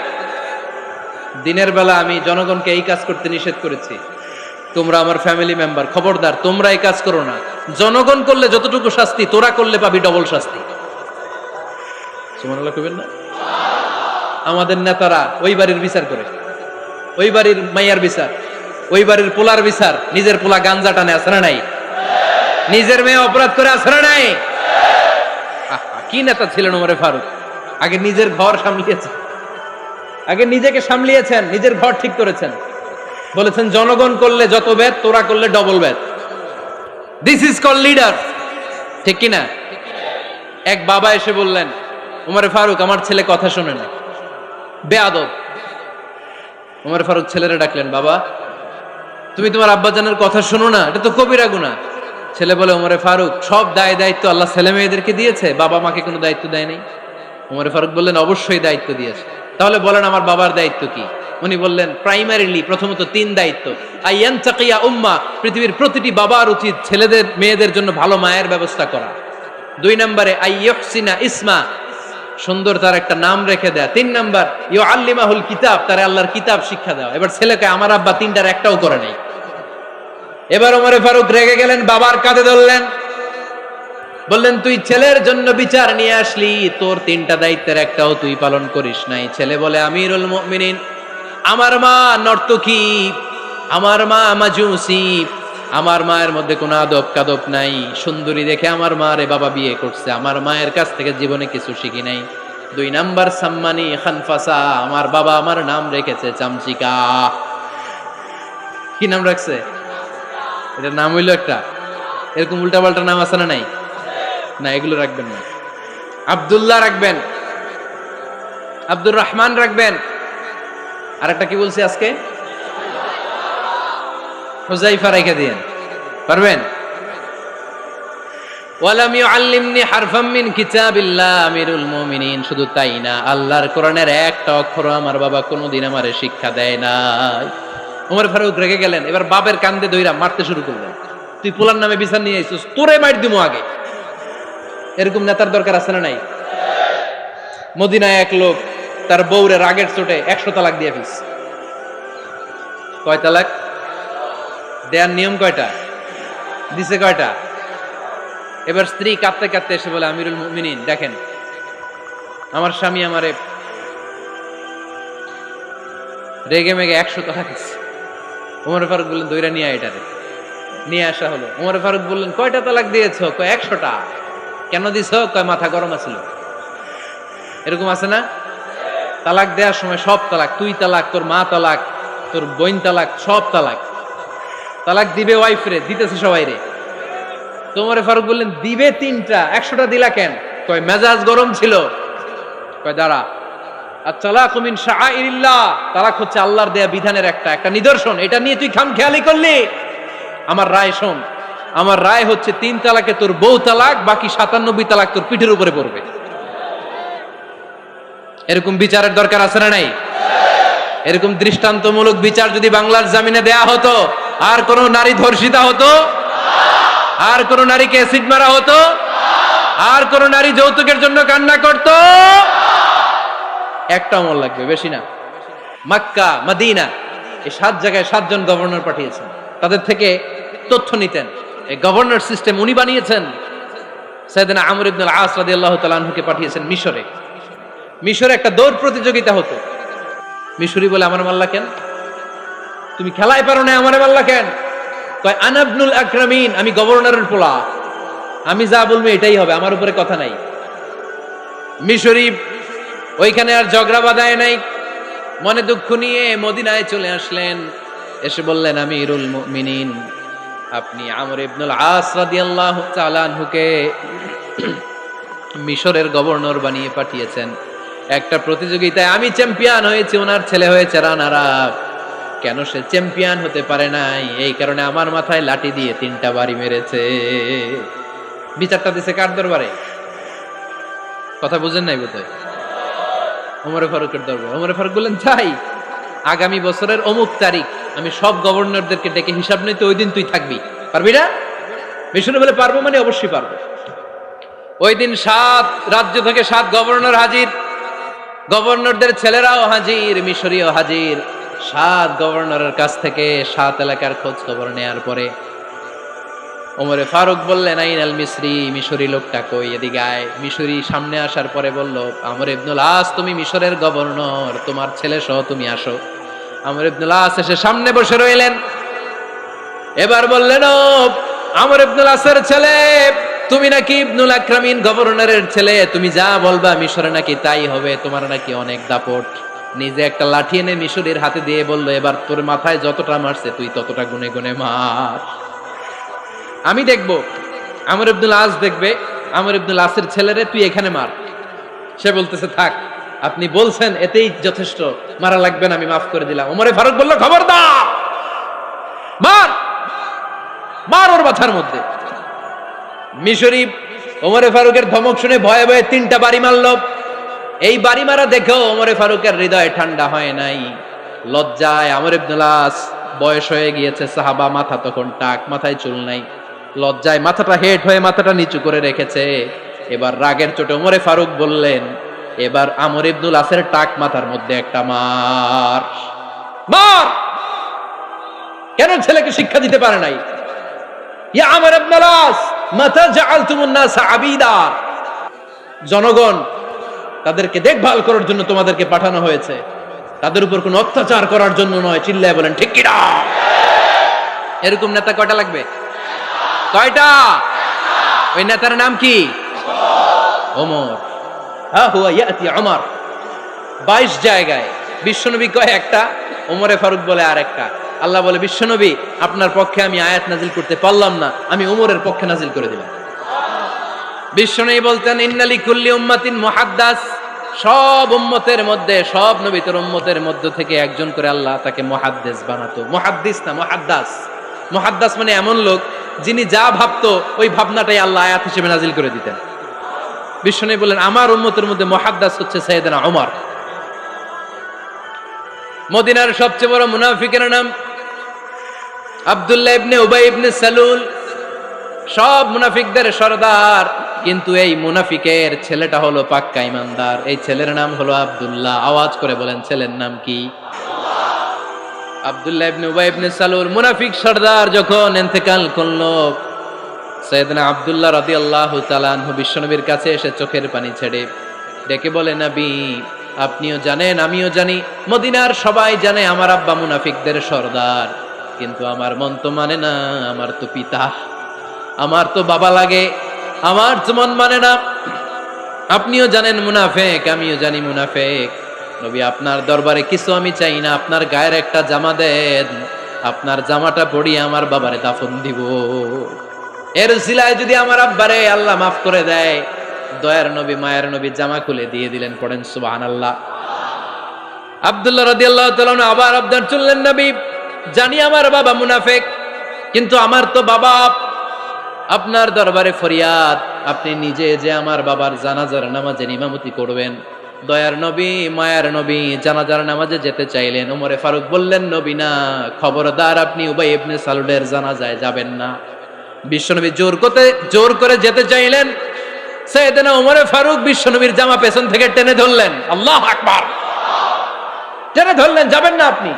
দিনের বেলা আমি জনগণকে এই কাজ করতে নিষেধ করেছি, তোমরা আমার ফ্যামিলি মেম্বার, খবরদার তোমরা এই কাজ করো না। জনগণ করলে যতটুকু শাস্তি, তোরা করলে পাবি ডবল শাস্তি। সুবহানাল্লাহ কইবেন না? আমাদের নেতারা ওই বাড়ির বিচার করে, ওই বাড়ির মাইয়ার বিচার, ওই বাড়ির পোলার বিচার, নিজের পোলা গাঞ্জা টানে আছে না নাই? নিজের মেয়ে অপরাধ করে আছে না নাই? কি নেতা ছিলেন ওমর ফারুক! আগে নিজের ঘর সামলিয়েছেন, আগে নিজেকে সামলিয়েছেন, নিজের ঘর ঠিক করেছেন। বলেছেন জনগণ করলে যত বেদ, তোরা করলে double Veda. This is call leader, ঠিক কিনা? এক বাবা এসে বললেন, ওমর ফারুক আমার ছেলে কথা শোনে না, বেয়াদব। ওমর ফারুক ছেলেরা ডাকলেন, বাবা তুমি তোমার আব্বাজানের কথা শোনো না, এটা তো কবিরা গুনাহ। ছেলে বলে, ওমর ফারুক সব দায় দায়িত্ব আল্লাহ ছেলে মেয়েদেরকে দিয়েছে, বাবা মাকে কোনো দায়িত্ব দেয় নাই। ওমর ফারুক বললেন, অবশ্যই দায়িত্ব দিয়েছে। তাহলে বলেন আমার বাবার দায়িত্ব কি? উনি বললেন, প্রাইমারিলি প্রথমত 3 দায়িত্ব। আইয়ান চাকিয়া উম্মা, পৃথিবীর প্রতিটি বাবার উচিত ছেলেদের মেয়েদের জন্য ভালো মায়ের ব্যবস্থা করা। 2 নম্বরে আইয়ুহসিনা ইসমা, সুন্দর তার একটা নাম রেখে দেয়া। 3 নাম্বার ইউআল্লিমাহুল কিতাব, তার আল্লাহর কিতাব শিক্ষা দেওয়া। এবার ছেলেকে আমার আব্বা 3টার একটাও করে নাই। এবার ওমর ফারুক রেগে গেলেন, বাবার কাঁধে ধরলেন, বললেন তুই ছেলের জন্য বিচার নিয়ে আসলি, তোর 3টা দায়িত্বের একটাও তুই পালন করিস নাই। ছেলে বলে, আমিরুল মুমিনিন আমার মা নর্তকী, আমার মা মাজুসি, আমার মায়ের মধ্যে কোনো আদব কাদব নাই, সুন্দরী দেখে আমার মা রে বাবা বিয়ে করছে, আমার মায়ের কাছ থেকে জীবনে কিছু শিখি নাই। 2 নাম্বার সাম্মানি খানফাসা, আমার বাবা আমার নাম রেখেছে চামচিকা। কি নাম রাখছে? এটার নাম হইলো একটা, এরকম উল্টাপাল্টা নাম আছে না নাই? না, এগুলো রাখবেন না। আব্দুল্লাহ রাখবেন, আব্দুর রহমান রাখবেন, আর একটা কি বলছি আজকে? হুজাইফা রেখে দিয়েন, পারবেন? ওয়ালাম ইউআল্লিমনি হারফাম মিন কিতাবিল্লাহ, আমিরুল মুমিনিন শুধু তাই না, আল্লাহর কোরআনের একটা অক্ষর আমার বাবা কোনোদিন আমারে শিক্ষা দেয় নাই। ওমর ফারুক রেগে গেলেন, এবার বাপের কান্দে ধইরা মারতে শুরু করলেন। তুই পোলার নামে বিচার নিয়ে আইছিস, তোরে মার দিমু আগে। এরকম নেতার দরকার আছে না নাই? মদিনায় এক লোক তার বউরে রাগের চোটে 100 তালাক দিয়ে ফেলছে। কয় তালাক দেয়ার নিয়ম কয়টা? দিছে কয়টা? এবার স্ত্রী কাঁদতে কাঁদতে এসে বলে, আমিরুল মুমিনিন দেখেন, আমার স্বামী আমারে রেগে মেগে 100 তালাক দিচ্ছে। ওমর ফারুক বললেন, দইরা নিয়ে আয় এটারে। নিয়ে আসা হলো। ওমর ফারুক বললেন, কয়টা তালাক দিয়েছো? কয় 100টা। কেন দিছো? কয় মাথা গরম আছিল। এরকম আছে না? তালাক দেওয়ার সময় সব তালাক, তুই তালাক, তোর মা তালাক, তোর বোন তালাক, সব তালাক। তালাক দিবে ওয়াইফ রে, দিতেছে সবাই রে। ওমর ফারুক বললেন, দিবে 3টা, 100টা দিলা কেন? কয় মেজাজ গরম ছিল। কয় দাঁড়া, আত-তালাকু মিন শাআইরিল্লাহ, তালাক হচ্ছে আল্লাহর দেয়া বিধানের একটা নিদর্শন, এটা নিয়ে তুই খামখেয়ালি করলি। আমার রায় শোন, আমার রায় হচ্ছে 3 তালাকে তোর বউ তালাক, বাকি 97 তালাক তোর পিঠের উপরে পড়বে। এরকম বিচারের দরকার আছে না নাই? এরকম দৃষ্টান্তমূলক বিচার যদি বাংলার জমিনে দেয়া হতো, আর কোন নারী ধর্ষিতা হতো, আর কোন নারীকে অ্যাসিড মারা হতো, আর কোন নারী যৌতুকের জন্য কান্না করত, একটা আমল লাগবে, বেশি না। মক্কা, মদিনা, এই 7 জায়গায় 7 জন গভর্নর পাঠিয়েছেন, তাদের থেকে তথ্য নিতেন। এই গভর্নর সিস্টেম উনি বানিয়েছেন। সাইয়েদনা আমর ইবনে আল-আস রাদিয়াল্লাহু তাআলা আনহুকে পাঠিয়েছেন মিশরে। মিশরে একটা দৌড় প্রতিযোগিতা হতো। মিশরি বলে, আমার মাল্লা কেন? তুমি খেলায় পারো না, আমারে মাল্লা কেন? কয় আনা ইবনুল আকরামিন, আমি গভর্নরের পোলা। আমি যা বলবো এটাই হবে, আমার উপরে কথা নাই। মিশরি ওইখানে আর ঝগড়া বাঁধায় নাই, মনে দুঃখ নিয়ে মদিনায় চলে আসলেন। এসে বললেন, আমিরুল মুমিনিন, আপনি আমর ইবনুল আস রাদিয়াল্লাহু তাআলা আনহুকে মিশরের গভর্নর বানিয়ে পাঠিয়েছেন। একটা প্রতিযোগিতায় আমি চ্যাম্পিয়ন হয়েছি, ওনার ছেলে হয়েছে রানার আপ। কেন সে চ্যাম্পিয়ন হতে পারে নাই? এই কারণে আমার মাথায় লাঠি দিয়ে 3টা বাড়ি মেরেছে। বিচারটা দিছে কার দরবারে? কথা বুঝেন নাই বোধহয়? ওমর ফারুকের দরবারে। ওমর ফারুক বললেন, তাই আগামী বছরের অমুক তারিখ আমি সব গভর্নরদেরকে ডেকে হিসাব নিতে, ওই দিন তুই থাকবি, পারবি না? মিশনে বলে পারবো, মানে অবশ্যই পারবো। ওই দিন 7 রাজ্য থেকে 7 গভর্নর হাজির, গভর্নরদের ছেলেরাও হাজির, মিশরীয় হাজির। 7 গভর্নরের কাছ থেকে 7 এলাকার খোঁজ খবর নেয়ার পরে ওমরে ফারুক বললেন, আইনাল মিসরি, মিশরি লোকটা কই, এদিকে আয়। মিশরি সামনে আসার পরে বলল, আমর ইবনুল আস, তুমি মিশরের গভর্নর, তোমার ছেলে সহ তুমি আসো। আমর ইবনুল আস এসে সামনে বসে রইলেন। এবার বললেন, ও আমর ইবনুল আসের ছেলে, তুমি নাকি ইবনুল আকরামিন গভর্নরের ছেলে, তুমি যা বলবা মিশরে নাকি তাই হবে, তোমার নাকি অনেক দাপট। নিজে একটা লাঠি এনে মিশরীর হাতে দিয়ে বলল, এবার তোর মাথায় যতটা মারছে তুই ততটা গুনে গুনে মার, আমি দেখবো। আমর ইবনুল আস দেখবে, আমর ইবনুল আসের ছেলেরে তুই এখানে মার। সে বলতেছে, থাক, আপনি বলছেন এতেই যথেষ্ট, মারা লাগবে না, আমি মাফ করে দিলাম। ওমরে ফারুক বলল, খবরদার, মার, মার ওর মাথার মধ্যে। মিশরি ওমরে ফারুকের ধমক শুনে ভয়ে ভয়ে 3টা বাড়ি মারল। এই বাড়ি মারা দেখেও ওমরে ফারুকের হৃদয় ঠান্ডা হয় নাই। লজ্জায় আমর ইবনুল আস, বয়স হয়ে গিয়েছে সাহাবা, মাথা তখন টাক, মাথায় চুল নাই, লজ্জায় মাথাটা হেট হয়ে মাথাটা নিচু করে রেখেছে। এবার রাগের চোটে ওমরে ফারুক বললেন, এবার আমর ইবনুল আসের টাক মাথার মধ্যে একটা মার, মার। কেন ছেলেকে শিক্ষা দিতে পারে নাই? ইয়া আমর ইবনুল আস, মাতা জাআলতুমুন নাস আবিদা, জনগণ তাদেরকে দেখভাল করার জন্য তোমাদেরকে পাঠানো হয়েছে, তাদের উপর কোনো অত্যাচার করার জন্য নয়। চিল্লায় বলেন ঠিক কি না? এরকম নেতা কয়টা লাগবে? কয়টা? ওই নেতার নাম কি? ওমর। হা হুয়া ইয়াতি ওমর। 22 জায়গায় বিশ্বনবী কয় একটা, ওমরে ফারুক বলে আর একটা। আল্লাহ বলে, বিশ্বনবী আপনার পক্ষে আমি আয়াত নাজিল করতে পারলাম না, আমি ওমরের পক্ষে নাজিল করে দিলাম। বিশ্বনবী বলতেন, ইন্নালি কুল্লি উম্মাতিন মুহাদ্দাস, সব উম্মতের মধ্যে, সব নবীর উম্মতের মধ্য থেকে একজন করে আল্লাহ তাকে মুহাদ্দিস বানাতো। মুহাদ্দিস না, মুহাদ্দাস। মুহাদ্দাস মানে এমন লোক যিনি যা ভাবতো ওই ভাবনাটাই আল্লাহ আয়াত হিসেবে নাজিল করে দিতেন। বিশ্বনবী বলেন, আমার উম্মতের মধ্যে মুহাদ্দাস হচ্ছে সাইয়েদনা ওমর। মদিনার সবচেয়ে বড় মুনাফিকের নাম আব্দুল্লাহ ইবনে উবাই ইবনে সালুল, সব মুনাফিকদের সরদার। কিন্তু এই মুনাফিকের ছেলেটা হলো পাক্কা ইমানদার। এই ছেলের নাম হলো আব্দুল্লাহ। আওয়াজ করে বলেন, ছেলের নাম কি? আব্দুল্লাহ ইবনে উবাই ইবনে সালুল, মুনাফিক সরদার যখন ইন্তেকাল করলো, সাইয়েদনা আব্দুল্লাহ রাদিয়াল্লাহু তাআলা আনহু বিশ্বনবীর কাছে এসে চোখের পানি ছেড়ে ডেকে বলে, নবী আপনিও জানেন, আমিও জানি, মদিনার সবাই জানে আমার আব্বা মুনাফিকদের সরদার, কিন্তু আমার মন তো মানে না, আমার তো পিতা, আমার তো বাবা লাগে, আমার তো মন মানে না। আপনিও জানেন মুনাফিক, আমিও জানি মুনাফিক। নবী আপনার দরবারে কিছু আমি চাই না, আপনার গায়ের একটা জামা দেন, আপনার জামাটা পরিয়ে আমার বাবারে দাফন দিব। এর উসিলায় যদি আমার আব্বারে আল্লাহ মাফ করে দেয়, দয়ার নবী মায়ের নবী জামা খুলে দিয়ে দিলেন। পড়েন সুবহানাল্লাহ। আব্দুল্লাহ রাদিয়াল্লাহু তাআলা আবার আবদার চললেন, নবী জানি আমার বাবা মুনাফিক, কিন্তু আমার তো বাবা, আপনার দরবারে ফরিয়াদ, আপনি নিজে যে আমার বাবার জানাজার নামাজে ইমামতি করবেন। দয়ার নবী মায়ার নবী জানাজার নামাজে যেতে চাইলেন। ওমরে ফারুক বললেন, নবী না, খবরদার আপনি উবাই ইবনে সালুলের জানাজায় যাবেন না। বিশ্বনবী জোর করে যেতে চাইলেন। সাইয়েদনা ওমরে ফারুক বিশ্বনবীর জামা পেছন থেকে টেনে ধরলেন। আল্লাহু আকবার। টেনে ধরলেন, যাবেন না আপনি।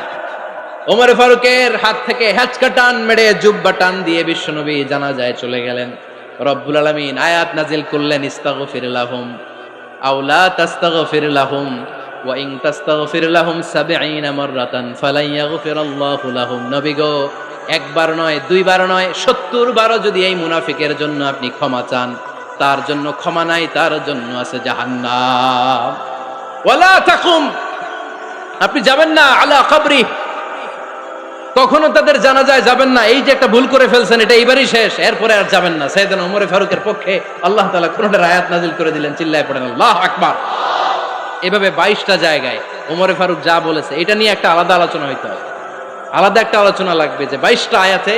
ওমরে ফারুকের হাত থেকে হ্যাচকা টান মেরে জুব্বা টান দিয়ে বিশ্বনবী জানাজায় চলে গেলেন। রব্বুল আলামিন আয়াত নাজিল করলেন, ইস্তাগফির লাহুম আও লা তাস্তাগফির লাহুম ওয়া ইন তাস্তাগফির লাহুম 70 মাররাতান ফালান ইয়াগফিরাল্লাহু লাহুম। নবী গো, একবার নয়, দুইবার নয়, 70 বারও যদি এই মুনাফিকের জন্য আপনি ক্ষমা চান, তার জন্য ক্ষমা নাই, তার জন্য আছে জাহান্নাম। ওয়ালা তাকুম, আপনি যাবেন না আলা কবরি, কখনো তাদের জানাজায় যাবেন না। এই যে একটা ভুল করে ফেলছেন, এটা এইবারই শেষ, এরপরে আর যাবেন না। সাইয়েদনা ওমর ফারুকের পক্ষে আল্লাহ তাআলা কোরআনের আয়াত নাযিল করে দিলেন, চিল্লায় পড়েন আল্লাহু আকবার। এভাবে 22টা জায়গায় ওমর ফারুক যা বলেছে, এটা নিয়ে একটা আলাদা আলোচনা হইতে হবে, আলাদা একটা আলোচনা লাগবে যে 22টা আয়াতে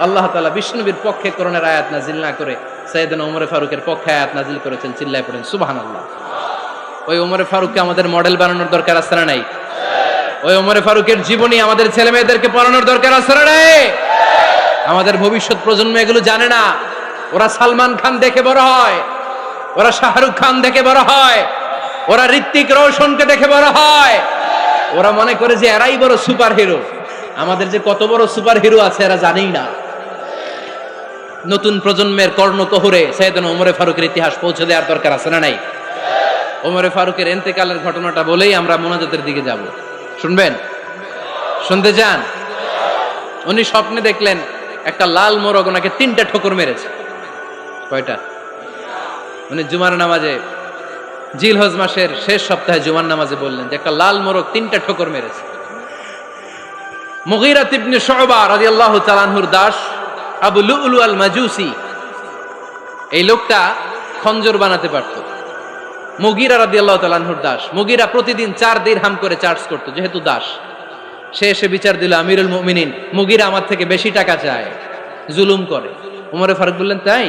আল্লাহ তাআলা বিষ্ণুবীর পক্ষে কোরআনের আয়াত নাযিল না করে সাইয়েদনা ওমর ফারুকের পক্ষে আয়াত নাযিল করেছেন, চিল্লায় পড়েন সুবহানাল্লাহ। ওই ওমর ফারুককে আমাদের মডেল বানানোর দরকার আছে না নাই? ওই ওমর ফারুকের জীবনী আমাদের ছেলে মেয়েদেরকে পড়ানোর দরকার আছে না নাই? আমাদের ভবিষ্যৎ প্রজন্ম এগুলো জানে না। ওরা সালমান খান দেখে বড় হয়, ওরা শাহরুখ খান দেখে বড় হয়, ওরা ঋত্বিক রোশনকে দেখে বড় হয়, ওরা মনে করে যে এরাই বড় সুপার হিরো। আমাদের যে কত বড় সুপার হিরো আছে এরা জানেই না। নতুন প্রজন্মের কর্ণকহরে সাইয়েদনা ওমর ফারুকের ইতিহাস পৌঁছে দেওয়ার দরকার আছে না নাই? ওমর ফারুকের ইন্তেকালের ঘটনাটা বলেই আমরা মোনাজাতের দিকে যাব। শুনবেন? শুনতে চান? উনি স্বপ্নে দেখলেন একটা লাল মোরগ ওনাকে 3টা ঠোকর মেরেছে। কয়টা? উনি জুমার নামাজে, জিলহজ মাসের শেষ সপ্তাহে জুমার নামাজে বললেন যে একটা লাল মোরগ 3টা ঠোকর মেরেছে। মুগীরা ইবনে শুবা রাদিয়াল্লাহু তাআলা আনহুর দাস আবু লুলু আল মাজুসি, এই লোকটা খঞ্জর বানাতে পারত। মুগীরা রাদিয়াল্লাহু তাআলা আনহুর দাস। মুগীরা প্রতিদিন 4 দিরহাম করে চার্জ করত, যেহেতু দাস। সে এসে বিচার দিল, আমিরুল মুমিনিন, মুগীরা আমার থেকে বেশি টাকা চায়, জুলুম করে। ওমর ফারুক বললেন, তাই?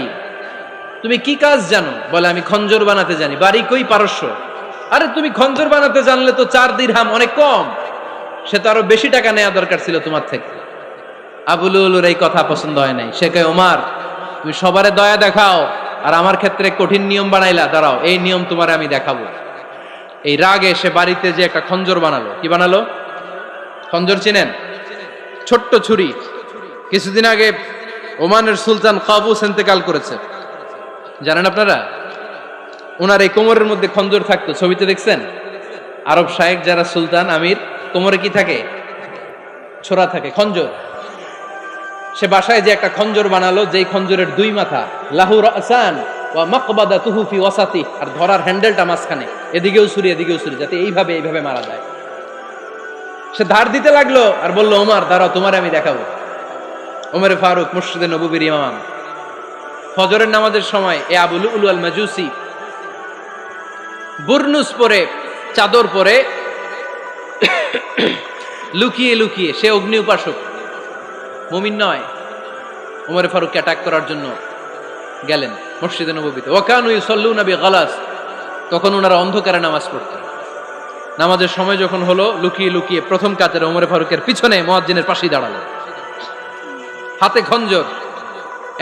তুমি কি কাজ জানো? বলে, আমি খঞ্জর বানাতে জানি। বাড়ি কই? পারস্য। আরে তুমি খঞ্জর বানাতে জানলে তো 4 দিরহাম অনেক কম, সে তো আরো বেশি টাকা নেওয়া দরকার ছিল তোমার থেকে। আবু লুলুর এই কথা পছন্দ হয় নাই। সে কয়, ওমর তুমি সবারে দয়া দেখাও আর আমার ক্ষেত্রে কঠিন নিয়ম বানাইলা, দাঁড়াও এই নিয়ম তোমারে আমি দেখাবো। এই রাগে সে বাড়িতে যে একটা খঞ্জর বানালো। কি বানালো? খঞ্জর চিনেন? ছোট্ট ছুরি। কিছুদিন আগে ওমানের সুলতান কাবুস ইন্তেকাল করেছে, জানেন আপনারা? ওনার এই কোমরের মধ্যে খঞ্জর থাকতো, ছবিতে দেখছেন? আরব শায়েখ যারা সুলতান আমির, কোমরে কি থাকে? ছোরা থাকে, খঞ্জর। সে বাসায় যে একটা খঞ্জর বানালো, যেই খঞ্জরের 2 মাথা, লাহু রাসান ওয়া মাকবাদাতুহু ফি ওয়াসাতি, আর ধরার হ্যান্ডেলটা মাঝখানে, এদিকেও ছুরি এদিকেও ছুরি, যাতে এইভাবে এইভাবে মারা যায়। সে ধার দিতে লাগলো আর বলল, ওমর দাঁড়াও, তোমারে আমি দেখাবো। ওমর ফারুক মসজিদে নববীর ইমাম, ফজরের নামাজের সময় এ আবু লুলু আল মাজুসি বুরনুস পরে, চাদর পরে, লুকিয়ে লুকিয়ে, সে অগ্নি উপাসক, মুমিন নয়। ওমর ফারুককে অ্যাটাক করার জন্য গেলেন মসজিদে নববীতে। ওয়াকানু ইউসাল্লুনা বিগালাস, তখন ওনারা অন্ধকারে নামাজ পড়তেন। নামাজের সময় যখন হলো, লুকিয়ে লুকিয়ে প্রথম কাতারে ওমর ফারুকের পিছনে মুয়াজ্জিনের পাশেই দাঁড়ালো, হাতে খঞ্জর।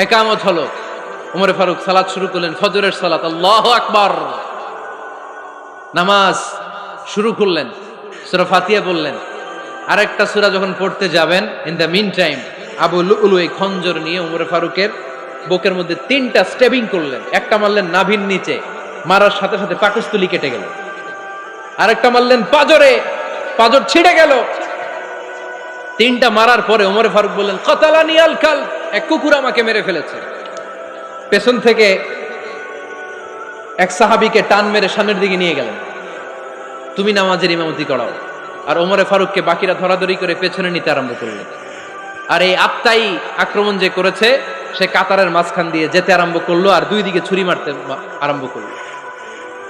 একামত হলো, ওমর ফারুক সালাত শুরু করলেন, ফজরের সালাত, আল্লাহু আকবার। নামাজ শুরু করলেন, সূরা ফাতিহা বললেন। আরেকটা সূরা যখন পড়তে যাবেন, in the mean time Abu Lulu এই খঞ্জর নিয়ে ওমর ফারুকের বুকের মধ্যে 3টা স্টেবিং করলেন। একটা মারলেন নাভির নিচে, মারার সাথে সাথে পাকস্থলী কেটে গেল। আরেকটা মারলেন পাজরে, পাজর ছিঁড়ে গেল। 3টা মারার পরে ওমর ফারুক বললেন, কাতালানি আল কাল, এক কুকুর আমাকে মেরে ফেলেছে। পেছন থেকে এক সাহাবীকে টান মেরে সামনের দিকে নিয়ে গেলেন, তুমি নামাজের ইমামতি করাও। আর ওমর ফারুককে বাকিরা ধরাধরি করে পেছনে নিতে আরম্ভ করলেন। আর এই আত্মাই আক্রমণ যে করেছে, সে কাতারের মাঝখান দিয়ে যেতে আরম্ভ করলো আর 2 দিকে ছুরি মারতে আরম্ভ করলো।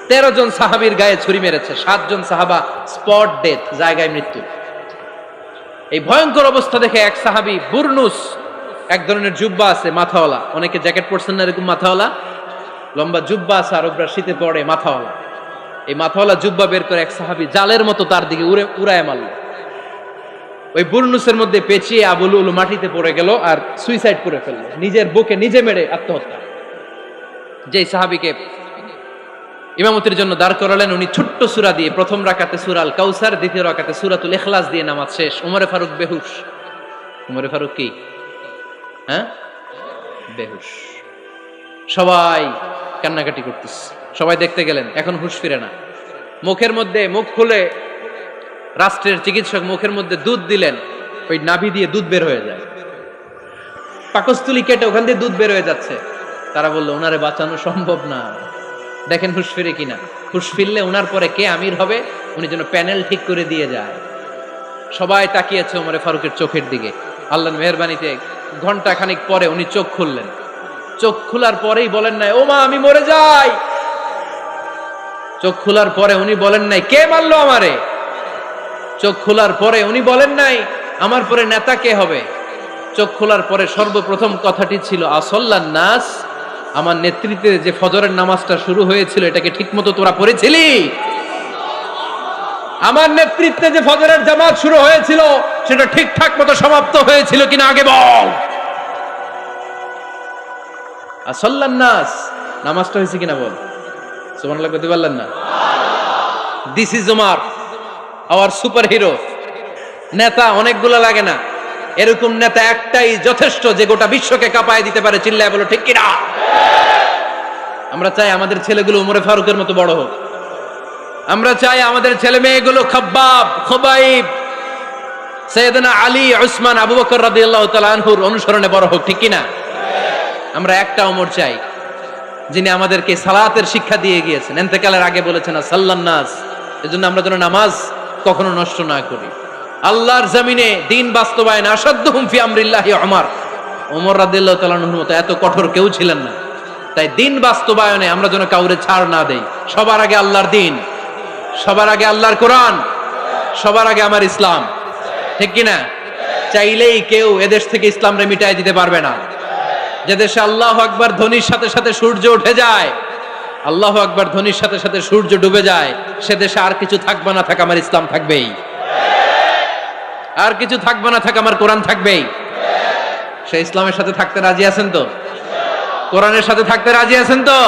13 জন সাহাবীর গায়ে ছুরি মেরেছে, 7 জন সাহাবা স্পট ডেথ, জায়গায় মৃত্যু। এই ভয়ঙ্কর অবস্থা দেখে এক সাহাবী বুরনুস, এক ধরনের জুব্বা আছে মাথাওয়ালা, অনেকে জ্যাকেট পরছেন না এরকম মাথাওয়ালা, লম্বা জুব্বা আছে, আরবরা শীতে পরে মাথাওয়ালা। এই মাথাওয়ালা জুব্বা বের করে এক সাহাবী জালের মতো তার দিকে উড়ায় মারল। ওই বুরনুসের মধ্যে পেঁচিয়ে আবু লুলু মাটিতে পড়ে গেল আর সুইসাইড করে ফেলল, নিজের বুকে নিজে মেরে আত্মহত্যা। যেই সাহাবীকে ইমামতির জন্য দাঁড় করালেন, উনি ছোট্ট সূরা দিয়ে, প্রথম রাকাতে সূরা আল কাউসার, দ্বিতীয় রাকাতে সূরাতুল ইখলাস দিয়ে নামাজ শেষ। ওমর ফারুক বেহুশ। ওমর ফারুক কি? হ্যাঁ, বেহুশ। সবাই কান্নাকাটি করতেছে, সবাই দেখতে গেলেন, এখন হুঁশ ফিরে না। মুখের মধ্যে, মুখ খুলে রাষ্ট্রের চিকিৎসক মুখের মধ্যে দুধ দিলেন, ওই নাভি দিয়ে দুধ বের হয়ে যায়। পাকস্থলী কেটে ওখান দিয়ে দুধ বের হয়ে যাচ্ছে। তারা বললো ওনারে বাঁচানো সম্ভব না, দেখেন হুঁশ ফিরে কিনা। হুঁশ ফিরলে ওনার পরে কে আমির হবে উনি যেন প্যানেল ঠিক করে দিয়ে যায়। সবাই তাকিয়েছে ওমরে ফারুকের চোখের দিকে। আল্লাহর মেহেরবানিতে ঘন্টা খানিক পরে উনি চোখ খুললেন। চোখ খোলার পরেই বলেন নাই ও মা আমি মরে যাই। চোখ খোলার পরে উনি বলেন নাই কে মারলো আমারে। চোখ খোলার পরে উনি বলেন নাই আমার পরে নেতা কে হবে। চোখ খোলার পরে সর্বপ্রথম কথাটি ছিল আসল্লান নাস, আমার নেতৃত্বে যে ফজরের নামাজটা শুরু হয়েছিল এটাকে ঠিকমতো তোরা পড়েছিলি? আমার নেতৃত্বে যে ফজরের জামাত শুরু হয়েছিল সেটা ঠিকঠাক মতো সমাপ্ত হয়েছিল কিনা আগে বল। আসল্লান নাস, নামাজটা হয়েছে কিনা বল। সুবহানাল্লাহ কইতে পারলেন না? This is Omar, hour super hero. নেতা অনেকগুলো লাগে না, এরকম নেতা একটাই যথেষ্ট যে গোটা বিশ্বকে কাঁপায় দিতে পারে। চিল্লায় বলো ঠিক কিনা? আমরা চাই আমাদের ছেলেগুলো ওমরে ফারুকের মতো বড় হোক। আমরা চাই আমাদের ছেলে মেয়েগুলো খাব্বাব, খুবাইব, সাইয়েদনা আলী, উসমান, আবু বকর রাদিয়াল্লাহু তাআলা আনহুর অনুসরণে বড় হোক। ঠিক কিনা? আমরা একটা ওমর চাই যিনি আমাদেরকে সালাতের শিক্ষা দিয়ে গিয়েছেন, ইন্তেকালের আগে বলেছেন সাল্লান নাস। এজন্য আমরা যেন নামাজ কখনো নষ্ট না করি। আল্লাহর জমিনে দিন বাস্তবায়ন আসাদ্দুহুম ফি আমরিল্লাহি ওমর রাদিয়াল্লাহু তাআলা আনহুর মতো এত কঠোর কেউ ছিলেন না। তাই দিন বাস্তবায়নে আমরা যেন কাউরে ছাড় না দেই। সবার আগে আল্লাহর দিন, সবার আগে আল্লাহর কোরআন, সবার আগে আমার ইসলাম। ঠিক কিনা? চাইলেই কেউ এদেশ থেকে ইসলামরে মিটাই দিতে পারবে না। যে দেশে আল্লাহু আকবার ধ্বনির সাথে সাথে সূর্য উঠে যায়, আল্লাহু আকবার ধ্বনির সাথে সাথে সূর্য ডুবে যায়, সে দেশে আর কিছু থাকবে না থাক আমার ইসলাম থাকবেই। আর কিছু থাকবে না থাক আমার কোরআন থাকবেই। সে ইসলামের সাথে থাকতে রাজি আছেন তো? কোরআনের সাথে থাকতে রাজি আছেন তো?